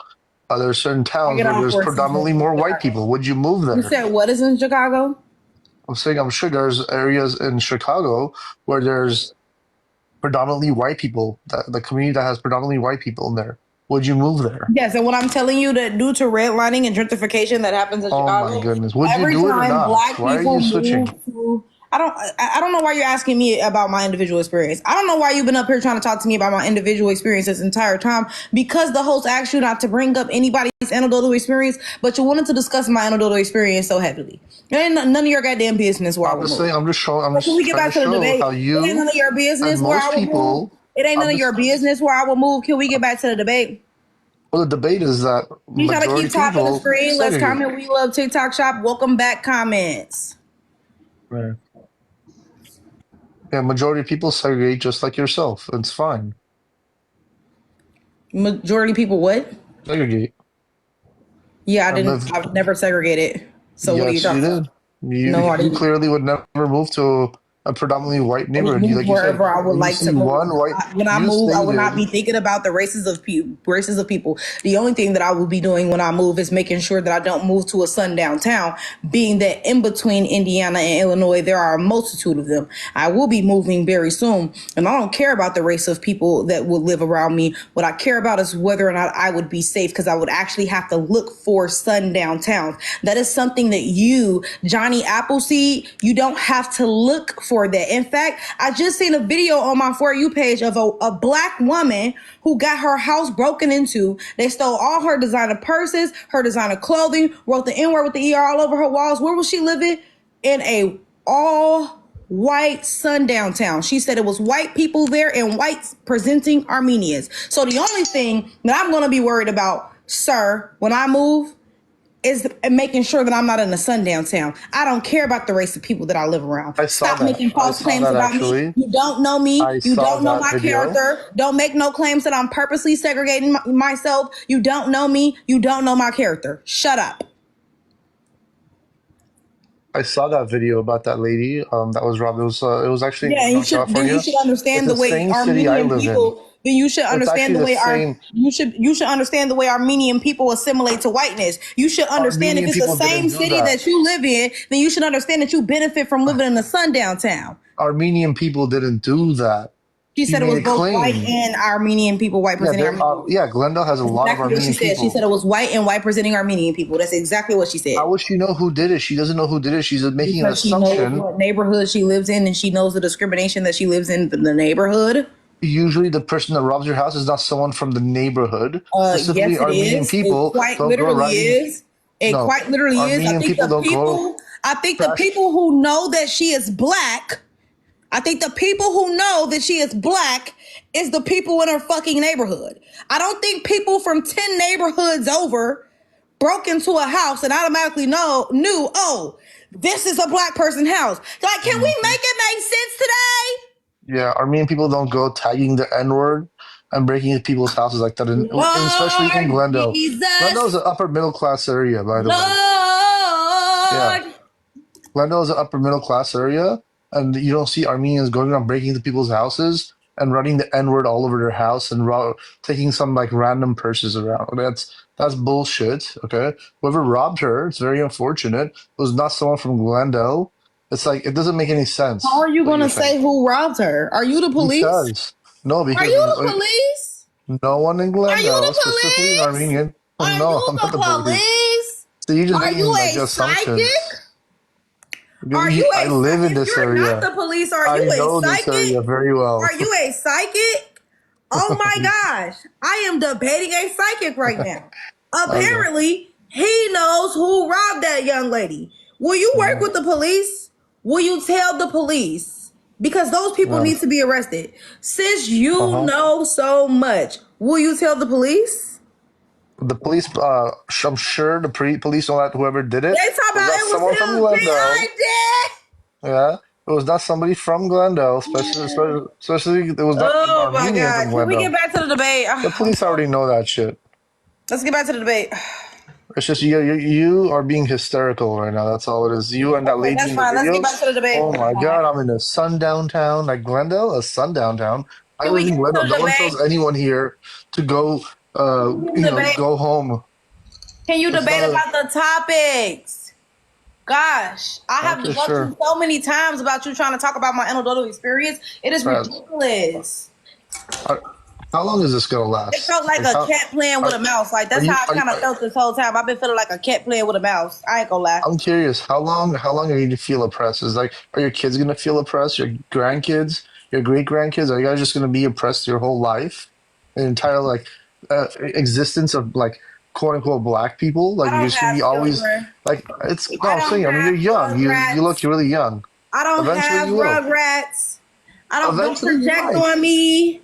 there are certain I towns get where all there's four seasons predominantly in more white Chicago. people. Would you move You there? said what is in Chicago? I'm saying I'm sure there's areas in Chicago where there's predominantly white people, the community that has predominantly white people in there, would you move there? Yes, and what I'm telling you that due to redlining and gentrification that happens in Oh Chicago, my goodness. Would you every do it or time not? black Why are people you switching? move to I don't know why you're asking me about my individual experience. I don't know why you've been up here trying to talk to me about my individual experience this entire time, because the host asked you not to bring up anybody's anecdotal experience, but you wanted to discuss my anecdotal experience so heavily. It ain't none of your goddamn business where I would move. I'm just showing. I'm But just can we get trying back to to the show debate? how It ain't you none of your business and where I most would move. people. It ain't none I'm of your just. business where I would move. Can we get back to the debate? Well, the debate is that You trying to majority keep tapping the people screen? Let's segregate. comment. We love TikTok Shop. Welcome back, comments. Right. Yeah, majority of people segregate just like yourself. It's fine. Majority people what? Segregate. Yeah, I And didn't. live. I've never segregated. So what are you Yes, you talking did. about? No, I You didn't. clearly would never move to a predominantly white I would neighborhood. move Like you said, wherever I would when you like to see move. one white, When I you move, I would not stated, be thinking about the races of people. The only thing that I will be doing when I move is making sure that I don't move to a sundown town, being that in between Indiana and Illinois, there are a multitude of them. I will be moving very soon, and I don't care about the race of people that will live around me. What I care about is whether or not I would be safe, because I would actually have to look for sundown towns. That is something that you, Johnny Appleseed, you don't have to look for that. In fact, I just seen a video on my For You page of a black woman who got her house broken into. They stole all her designer purses, her designer clothing, wrote the N-word with the ER all over her walls. Where was she living? In a all white sundown town. She said it was white people there and whites presenting Armenians. So the only thing that I'm going to be worried about, sir, when I move, is making sure that I'm not in a sundown town. I don't care about the race of people that I live around. I saw Stop that. making I false saw claims that about me. actually. You don't know me. I You saw don't know that my video. character. Don't make no claims that I'm purposely segregating myself. You don't know me. You don't know my character. Shut up. I saw that video about that lady that was robbed. It was actually Yeah, in and you North should then you California. should It's understand the the way same city I Armenian live in. people. Then you should It's understand actually the the way same. you should understand the way Armenian people assimilate to whiteness. You should understand if Armenian it's the people didn't same do city that. that you live in, then you should understand that you benefit from living in a sundown town. Armenian people didn't do that. She He said it made was a both white claim. and Armenian people, white Yeah, presenting Armenian people. yeah. Glendale has a That's lot of exactly what she Armenian said. She said people. it was white and white presenting Armenian people. That's exactly what she said. How would she know who did it? She doesn't know who did it. She's making an Because she knows assumption. what neighborhood she lives in, and she knows the discrimination that she lives in the neighborhood. Usually, the person that robs your house is not someone from the neighborhood. Yes, Specifically, it Armenian is. It people quite don't go literally riding. is. It No, quite literally is. Armenian people don't go I think the trash. people who know that she is black, I think the people who know that she is black is the people in her fucking neighborhood. I don't think people from 10 neighborhoods over broke into a house and automatically knew, oh, this is a black person house. Like, can we make it make sense today? Yeah, Armenian people don't go tagging the N word and breaking into people's houses like that, and especially in Lord Glendale. Glendale is Jesus, an upper middle class area, by the way. Yeah, Lord. Glendale is an upper middle class area, and you don't see Armenians going around breaking into people's houses and running the N word all over their house and taking some like random purses around. That's bullshit. Okay, whoever robbed her, it's very unfortunate. It was not someone from Glendale. It's like it doesn't make any sense. How are you what going to you're saying. say who robbed her? Are you the police? Because no, Are because you the police? no one in Are you Glendale, the specifically an police? Armenian. Are No, you I'm not the the police. police? So you're just Are making you like a assumptions. psychic? Are you I a live in if this you're not area. the police, are I you a know this area psychic? very well. Are you a psychic? Oh my gosh. I am debating a psychic right now. Okay. Apparently, he knows who robbed that young lady. Will you work with the police? Will you tell the police? Because those people Yeah. need to be arrested. Since you know so much, will you tell the police? The police, I'm sure the police know that whoever did it They talk was about not it someone from was him. Glendale. B.I.D. Yeah, it was not somebody from Glendale, especially it was not an Oh my Armenian God. from Can we Glendale. get back to the debate? The police already know that shit. Let's get back to the debate. It's just you are being hysterical right now. That's all it is. You and that Okay, lady that's in the fine. Let's video. get back to the debate. Oh my god, I'm in a sundown town like Glendale, a sundown town. I Can we live in get to Glendale. the No one debate? tells anyone here to go, Debate. go home. Can you It's debate not a- about the topics? gosh. I have Okay, debunked sure. you so many times about you trying to talk about my anecdotal experience. It is Right. ridiculous. How long is this gonna It last? felt like a cat playing with a mouse. Like that's are you- how I are you- kind of felt this whole time. I've been feeling like a cat playing with a mouse. I ain't gonna lie. I'm curious. How long? How long are you to feel oppressed? Is like, are your kids gonna feel oppressed? Your grandkids? Your great grandkids? Are you guys just gonna be oppressed your whole life? The entire like existence of like quote unquote black people? Like I you're don't just gonna be have always children. like it's. No, I I'm don't saying. I mean, you're have young. You look rugrats. really young. I don't Eventually have you will. rugrats. Don't Eventually you project might. on me.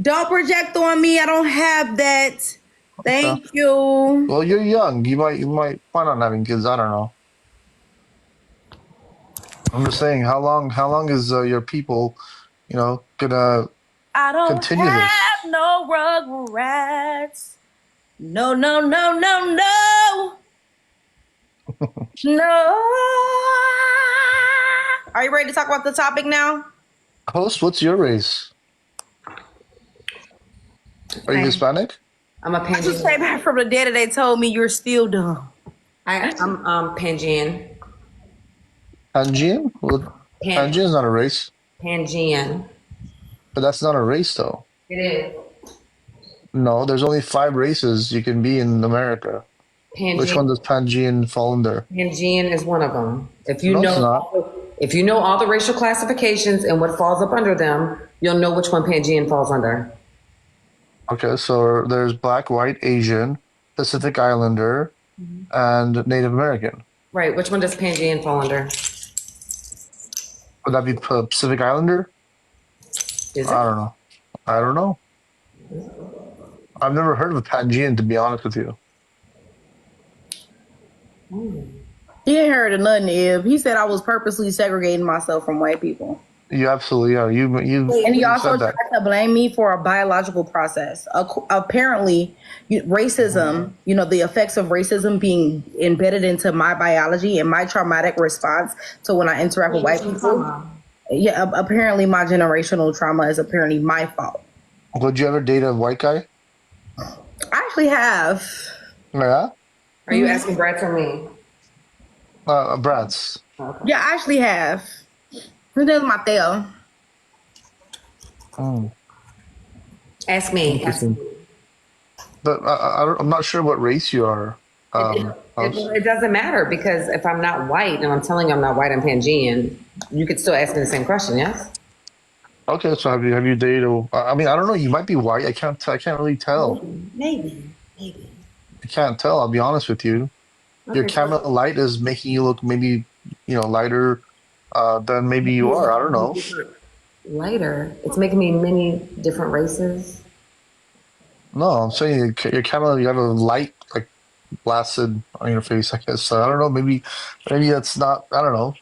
Don't project on me. I don't have that. Thank you. Well, you're young. You might plan on having kids. I don't know. I'm just saying. How long is your people, gonna I don't continue this? have no rugrats. No, no, no, no, no. No. Are you ready to talk about the topic now? Host, what's your race? Are you Okay. Hispanic? I'm a I just Pangean. came back from the day that they told me you're still dumb. I'm Pangean. Pangean? Well, Pan- Pangean is not a race, Pangean. but that's not a race, though. It is. No, there's only 5 races you can be in America. Which one Pangean. does Pangean fall under? Pangean is one of them. If you No, it's know, not. if you know all the racial classifications and what falls up under them, you'll know which one Pangean falls under. Okay, so there's Black, White, Asian, Pacific Islander, and Native American. Right. Which one does Pangean fall under? Would that be Pacific Islander? Is I it? don't know. I don't know. I've never heard of a Pangean, to be honest with you. He ain't heard of nothing, Ib. He said I was purposely segregating myself from white people. You absolutely are. You And he you also said that. tried to blame me for a biological process. Apparently, racism, the effects of racism being embedded into my biology and my traumatic response to when I interact with white people. Yeah, apparently my generational trauma is apparently my fault. Would you ever date a white guy? I actually have. Yeah? Are you asking Brad or me? Brats. Yeah, I actually have. His name is Mateo. Ask me. Interesting. But I'm not sure what race you are. It doesn't matter because if I'm not white and I'm telling you I'm not white, I'm Pangean, you could still ask me the same question, yes? Okay, so have you dated? I mean, I don't know. You might be white. I can't really tell. Maybe. I can't tell. I'll be honest with you. Your camera light is making you look maybe lighter than maybe you are. I don't know. Lighter. It's making me many different races. No, I'm saying your camera. You have a light like blasted on your face. I guess. So I don't know. Maybe that's not. I don't know.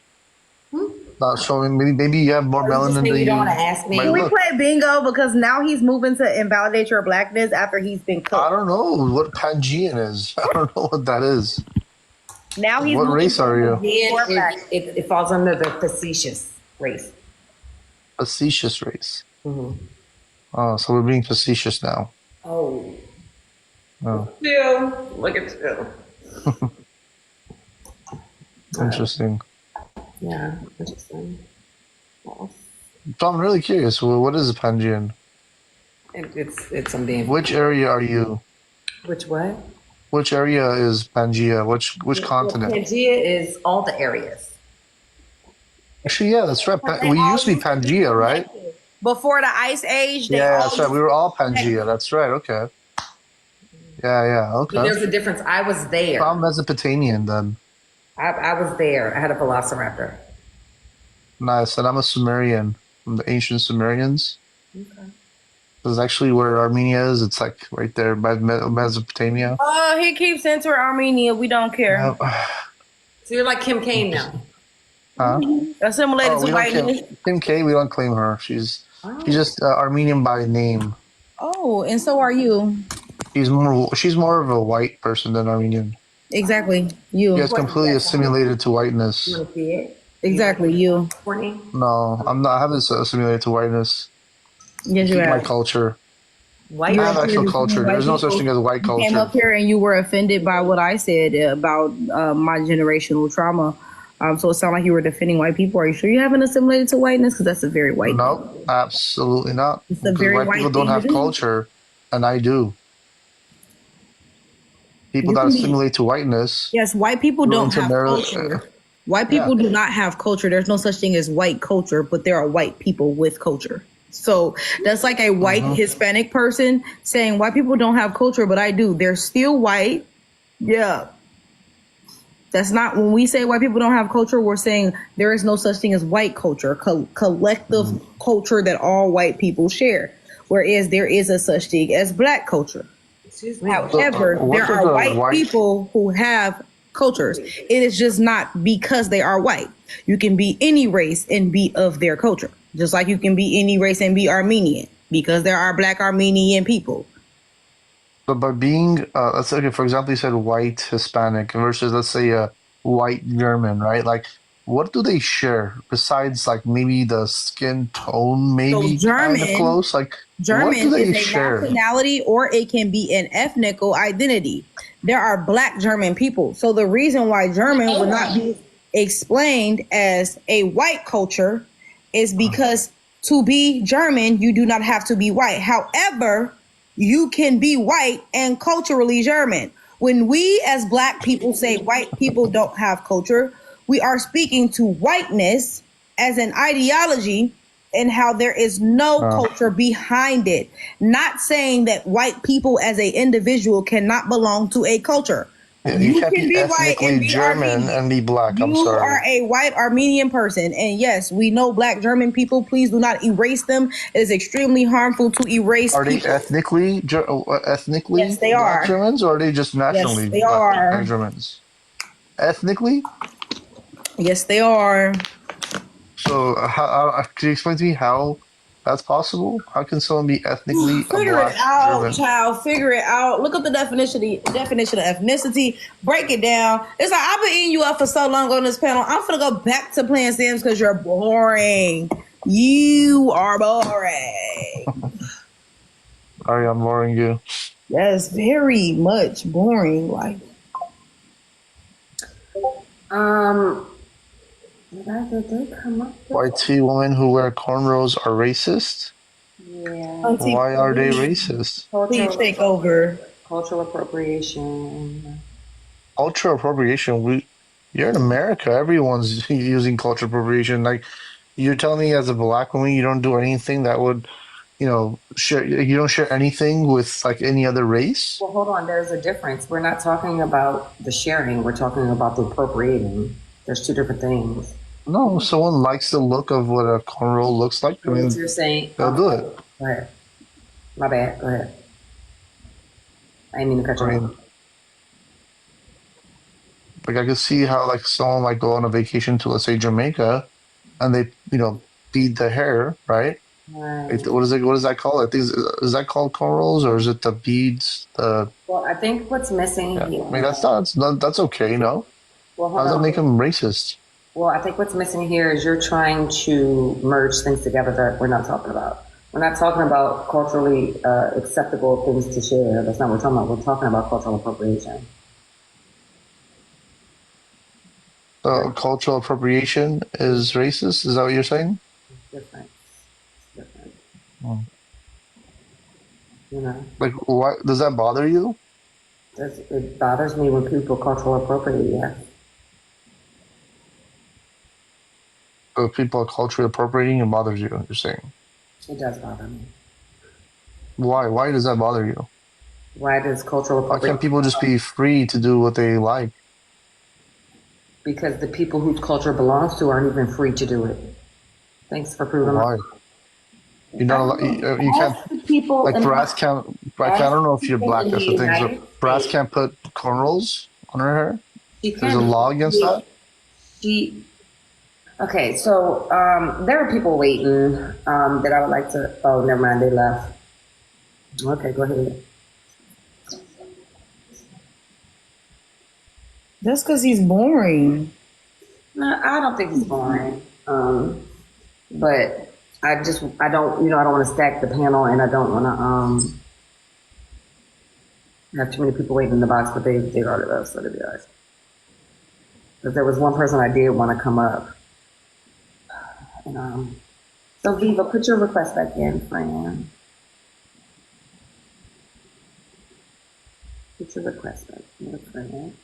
Not showing. Maybe you have more Are you just melanin saying than you don't you wanna ask me? might Can we look. play bingo? Because now he's moving to invalidate your blackness after he's been I cooked. don't know what Pangean is. I don't know what that is. Now he's What moving race are you? It falls under the facetious race. Facetious race. Mhm. Oh, so we're being facetious now. Oh. Oh, Phil, look at Phil. interesting. Yeah, interesting. So I'm really curious. What is a Pangean? It's something. Which area are you? Which what? Which area is Pangea? Which continent? Pangea is all the areas. Actually, yeah, that's right. We used to be Pangea, right? Before the ice age, they Yeah, all that's right. We were all Pangea. That's right. Okay. Yeah. But Okay. there's a difference. I was there. I'm Mesopotamian then. I was there. I had a velociraptor. Nice. And I'm a Sumerian from the ancient Sumerians. Okay. This is actually where Armenia is. It's like right there by Mesopotamia. Oh, he keeps entering Armenia. We don't care. So you're like Kim Kane now. Huh? Assimilated Oh, we to don't whiteness. claim Kim K. We don't claim her. She's just Armenian by name. Oh, and so are you. She's more of a white person than Armenian. Exactly. You. She gets completely assimilated to whiteness. You want to see it? Exactly. You. Courtney? No, I'm not. I haven't assimilated to whiteness. Yes, you Keep my have. culture. White? I have actual culture. There's no such thing as white You came up culture. here and you were offended by what I said about my generational trauma. So it sounded like you were defending white people. Are you sure you haven't assimilated to whiteness? Because that's a very white thing. No, absolutely not. It's a Because very white white people don't thing to have do. culture, and I do. People You that can be- assimilate to whiteness. Yes, white people go don't into have narrow- culture. White people do not have culture. There's no such thing as white culture, but there are white people with culture. So that's like a white Hispanic person saying white people don't have culture, but I do. They're still white. Yeah. That's not when we say white people don't have culture, we're saying there is no such thing as white culture, collective culture that all white people share. Whereas there is a such thing as black culture. However, what there does are a white white- people who have cultures. It is just not because they are white. You can be any race and be of their culture. Just like you can be any race and be Armenian because there are black Armenian people. But by being, let's say, okay, for example, you said white Hispanic versus, let's say, a white German, right? Like, what do they share besides, like, maybe the skin tone, maybe kind of German- close? Like, what German do they is a share? nationality or it can be an ethnical identity. There are black German people. So the reason why German would not be explained as a white culture is because to be German, you do not have to be white. However, you can be white and culturally German. When we as black people say white people don't have culture, we are speaking to whiteness as an ideology and how there is no culture behind it. Not saying that white people as a individual cannot belong to a culture. You can't be white ethnically and be German Armenian. and be black. I'm You sorry. are a white Armenian person. And yes, we know black German people. Please do not erase them. It is extremely harmful to erase Are they people. ethnically Yes, they black are. Germans, or are they just nationally they black are. Germans? Ethnically? Yes, they are. So, could you explain to me how that's possible? How can someone be ethnically a Figure black it out, German? child. Figure it out. Look up the definition of ethnicity. Break it down. It's like I've been eating you up for so long on this panel. I'm gonna go back to playing Sims because you're boring. You are boring. Sorry, I'm boring you. That's very much boring. Like Did they come up with? White tea women who wear cornrows are racist? Yeah. Why are they racist? Please take over. Cultural appropriation. Cultural appropriation. You're in America. Everyone's using cultural appropriation. Like, you're telling me as a black woman, you don't do anything that would, share. You don't share anything with like any other race. Well, hold on. There's a difference. We're not talking about the sharing. We're talking about the appropriating. There's two different things. No, if someone likes the look of what a cornrow looks like, I mean, What you're saying. they'll do it. Go ahead. My bad. Go ahead. I didn't mean to cut you I off. mean, like I could see how like someone might go on a vacation to, let's say, Jamaica, and they bead the hair, right? Right. What is it? What does that call it? Is that called cornrows, or is it the beads? Well, I think what's missing I here. mean, that's okay. No, Well, how hold does that on. make them racist? Well, I think what's missing here is you're trying to merge things together that we're not talking about. We're not talking about culturally acceptable things to share. That's not what we're talking about. We're talking about cultural appropriation. So cultural appropriation is racist. Is that what you're saying? It's different. It's different. Hmm. You know, Like, why does that bother you? it bothers me when people cultural appropriate. Yeah, If people are culturally appropriating, it bothers you. You're saying it does bother me. why? Why does that bother you? Why does cultural Why can't appropriation? people just be free to do what they like? Because the people whose culture belongs to aren't even free to do it. Thanks for proving Why? You're not allowed, you can't. Ask the people Like in Brass can't. I don't know if you're black. That's the thing. So United Brass States. can't put cornrows on her hair. She There's a can- law against that. Okay, so there are people waiting that I would like to. Oh, never mind, they left. Okay, go ahead. That's because he's boring. No, I don't think it's boring. But I don't, I don't want to stack the panel, and I don't want to have too many people waiting in the box. But they already left, so to be honest. Because there was one person I did want to come up. And, so Viva, put your request back in, friend. Put your request back in, friend.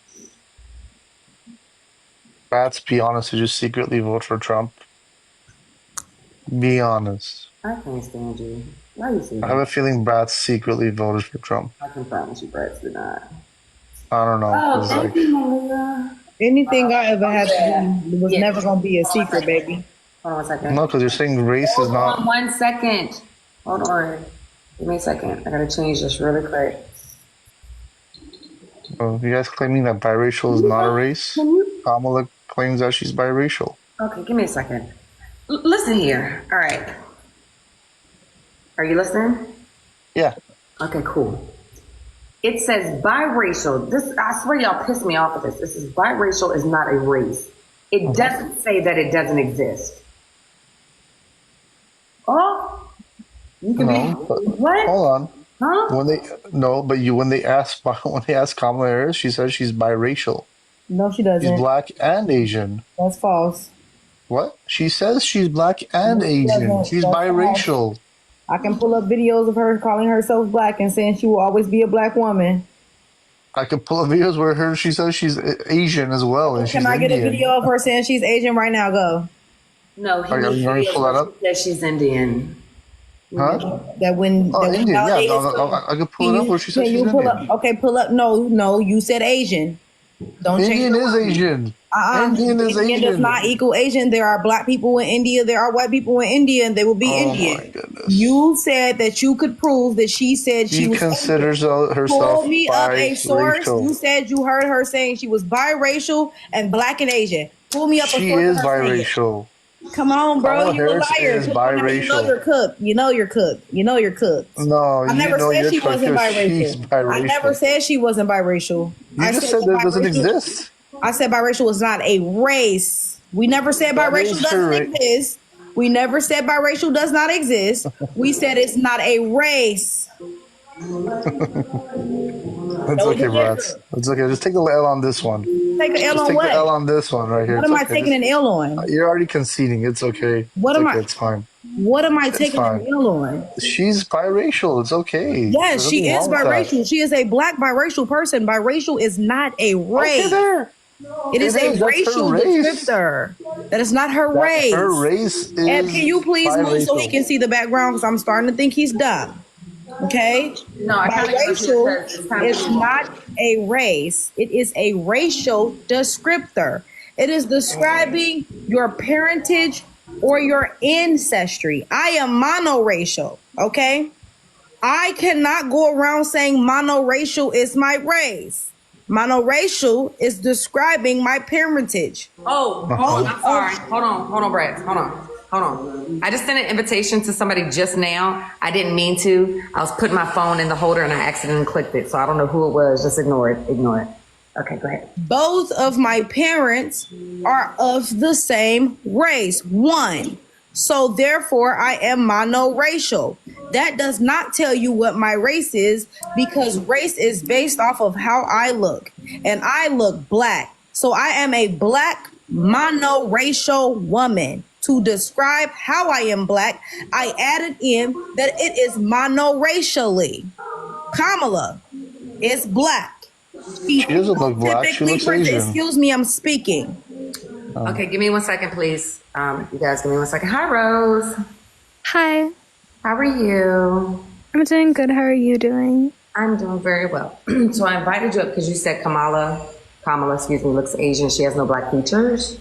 Rats, be honest. Did you secretly vote for Trump? Be honest. I can't stand you. Why you say I have that? a feeling Bratz secretly voted for Trump. I can promise you, Brett did not. I don't know. Oh, It's thank like, you, Malia. Anything I ever had yeah. to do was Yeah. never gonna be a secret, baby. Hold on a second. no, because you're saying race is Hold not. on 1 second. Hold on. Give me a second. I gotta change this really quick. You guys claiming that biracial is not a race? Can you? Kamala claims that she's biracial. Okay, give me a second. Listen here. All right. Are you listening? Yeah. Okay, cool. It says biracial. This, I swear y'all pissed me off with this. This is biracial is not a race. It doesn't say that it doesn't exist. Oh, you can No, be but what? hold on. Huh? When they ask Kamala Harris, she says she's biracial. No, she She's doesn't. black and Asian. That's false. What? She says she's black and No, she Asian. doesn't. She's That's biracial. I can pull up videos of her calling herself black and saying she will always be a black woman. I could pull up videos where she says she's Asian as well, and Can she's I get Indian. a video of her saying she's Asian right now? Go. No, he Are you going to pull that up? That she's Indian. Huh? That when Oh, that when Indian. Yeah, validated no, stuff- I could pull it up where she says can she's you pull Indian. up? Okay, pull up. No, you said Asian. Don't change Indian the is word. Asian. Uh-uh. Indian is Indian does Asian. not equal Asian. There are black people in India. There are white people in India, and they will be Oh Indian. my goodness. You said that you could prove that she said she She was considers Asian. herself Pull me up a source. You biracial. said you heard her saying she was biracial and black and Asian. Pull me up a She source. is of her saying it. biracial. Come on, bro. Kamala You a Harris liar. is Come on now, you know biracial. you're cooked. You know you're cooked. You know you're cooked. No, I you never know said you're she wasn't cooked. She's biracial. I never biracial. said she wasn't biracial. You I just said that doesn't biracial- exist. I said biracial is not a race. We never said That biracial is her doesn't exist. We never said biracial does not exist. We said it's not a race. That's No okay, Bratz. different. It's okay. Just take the L on this one. Take an L Just on take what? the L on this one right here. What It's am I okay. taking an L on? You're already conceding. It's okay. What It's am okay. I- It's fine. What am I taking fine. an L on? She's biracial. It's okay. Yes, There's she nothing is wrong with that. biracial. She is a black biracial person. Biracial is not a race. Okay, there. It is It a is. That's her racial race. descriptor. That is not her race. Her race is Ed, can you please move so he biracial. can see the background? Because I'm starting to think he's dumb. Okay? No, I kinda get what Biracial you're saying. It's kinda is cool. not a race. It is a racial descriptor. It is describing your parentage or your ancestry. I am monoracial, okay? I cannot go around saying monoracial is my race. Monoracial is describing my parentage. Oh, hold on. I'm sorry. Hold on, Brad. Hold on. I just sent an invitation to somebody just now. I didn't mean to. I was putting my phone in the holder and I accidentally clicked it. So I don't know who it was. Just ignore it. Ignore it. Okay, go ahead. Both of my parents are of the same race, one. So therefore, I am monoracial. That does not tell you what my race is because race is based off of how I look. And I look black. So I am a black monoracial woman. To describe how I am black, I added in that it is monoracially. Kamala is black. She doesn't look black. She looks Asian. Excuse me, I'm speaking. Okay, give me 1 second, please. You guys, give me 1 second. Hi, Rose. Hi, How are you? I'm doing good. How are you doing? I'm doing very well. So I invited you up because you said Kamala, excuse me, looks Asian. She has no black features.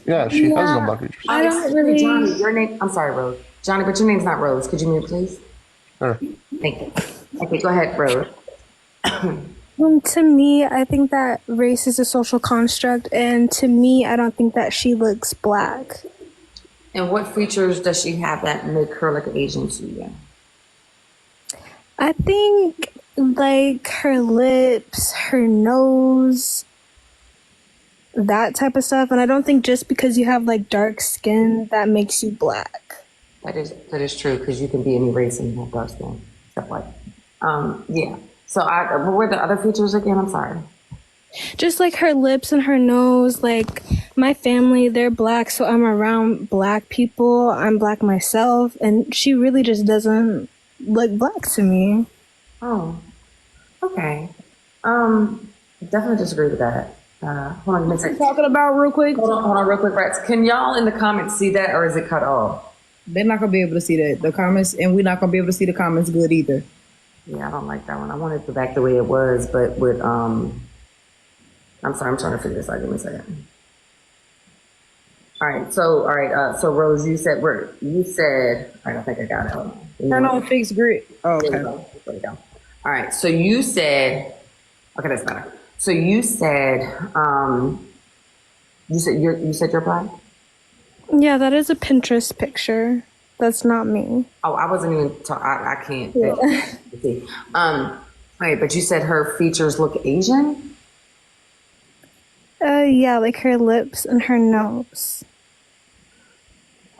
Yeah, she has no black features. I don't Excuse me, really- Johnny, your name, I'm sorry, Rose. Johnny, but your name's not Rose. Could you mute, please? Sure. Thank you. Okay, go ahead, Rose. To me, I think that race is a social construct, and to me, I don't think that she looks black. And what features does she have that make her look Asian to you? I think like her lips, her nose, that type of stuff. And I don't think just because you have like dark skin that makes you black. That is true because you can be any race and have dark skin, stuff like. Yeah. So what were the other features again? I'm sorry. Just like her lips and her nose. Like my family, they're black, so I'm around black people. I'm black myself, and she really just doesn't look black to me. Oh, okay. Definitely disagree with that. Hold on, give me a second. Talking about real quick. Hold on, real quick, Rats. Can y'all in the comments see that, or is it cut off? They're not gonna be able to see the comments, and we're not gonna be able to see the comments good either. Yeah, I don't like that one. I want it to back the way it was, but with I'm sorry, I'm trying to figure this out. Give me a second. All right, so Rose, you said all right, I think I got it. Hold on. Turn on fixed grid. Oh, There okay. you go. There you go. All right, so you said, okay, that's better. So you said you're black? Yeah, that is a Pinterest picture. That's not me. Oh, I wasn't even I can't see. Wait, but you said her features look Asian? Yeah, like her lips and her nose.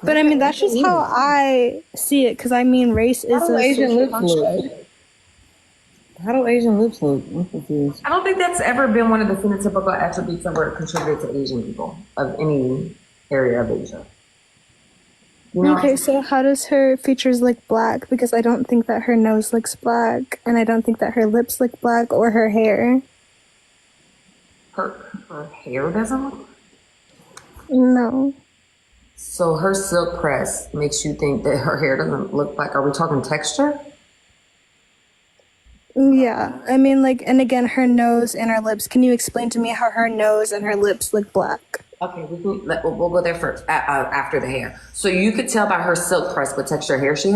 But I mean, that's just how I see it. Because I mean, race is How do a Asian social lips construct. look? How do Asian lips look? I'm confused. I don't think that's ever been one of the phenotypical attributes that were contributed to Asian people of any area of Asia. You know? Okay, so how does her features look black? Because I don't think that her nose looks black, and I don't think that her lips look black or her hair. Her hair doesn't look. No. So her silk press makes you think that her hair doesn't look like. Are we talking texture? Yeah, I mean, like, and again, her nose and her lips. Can you explain to me how her nose and her lips look black? Okay, we'll go there first after the hair. So you could tell by her silk press what texture hair she has.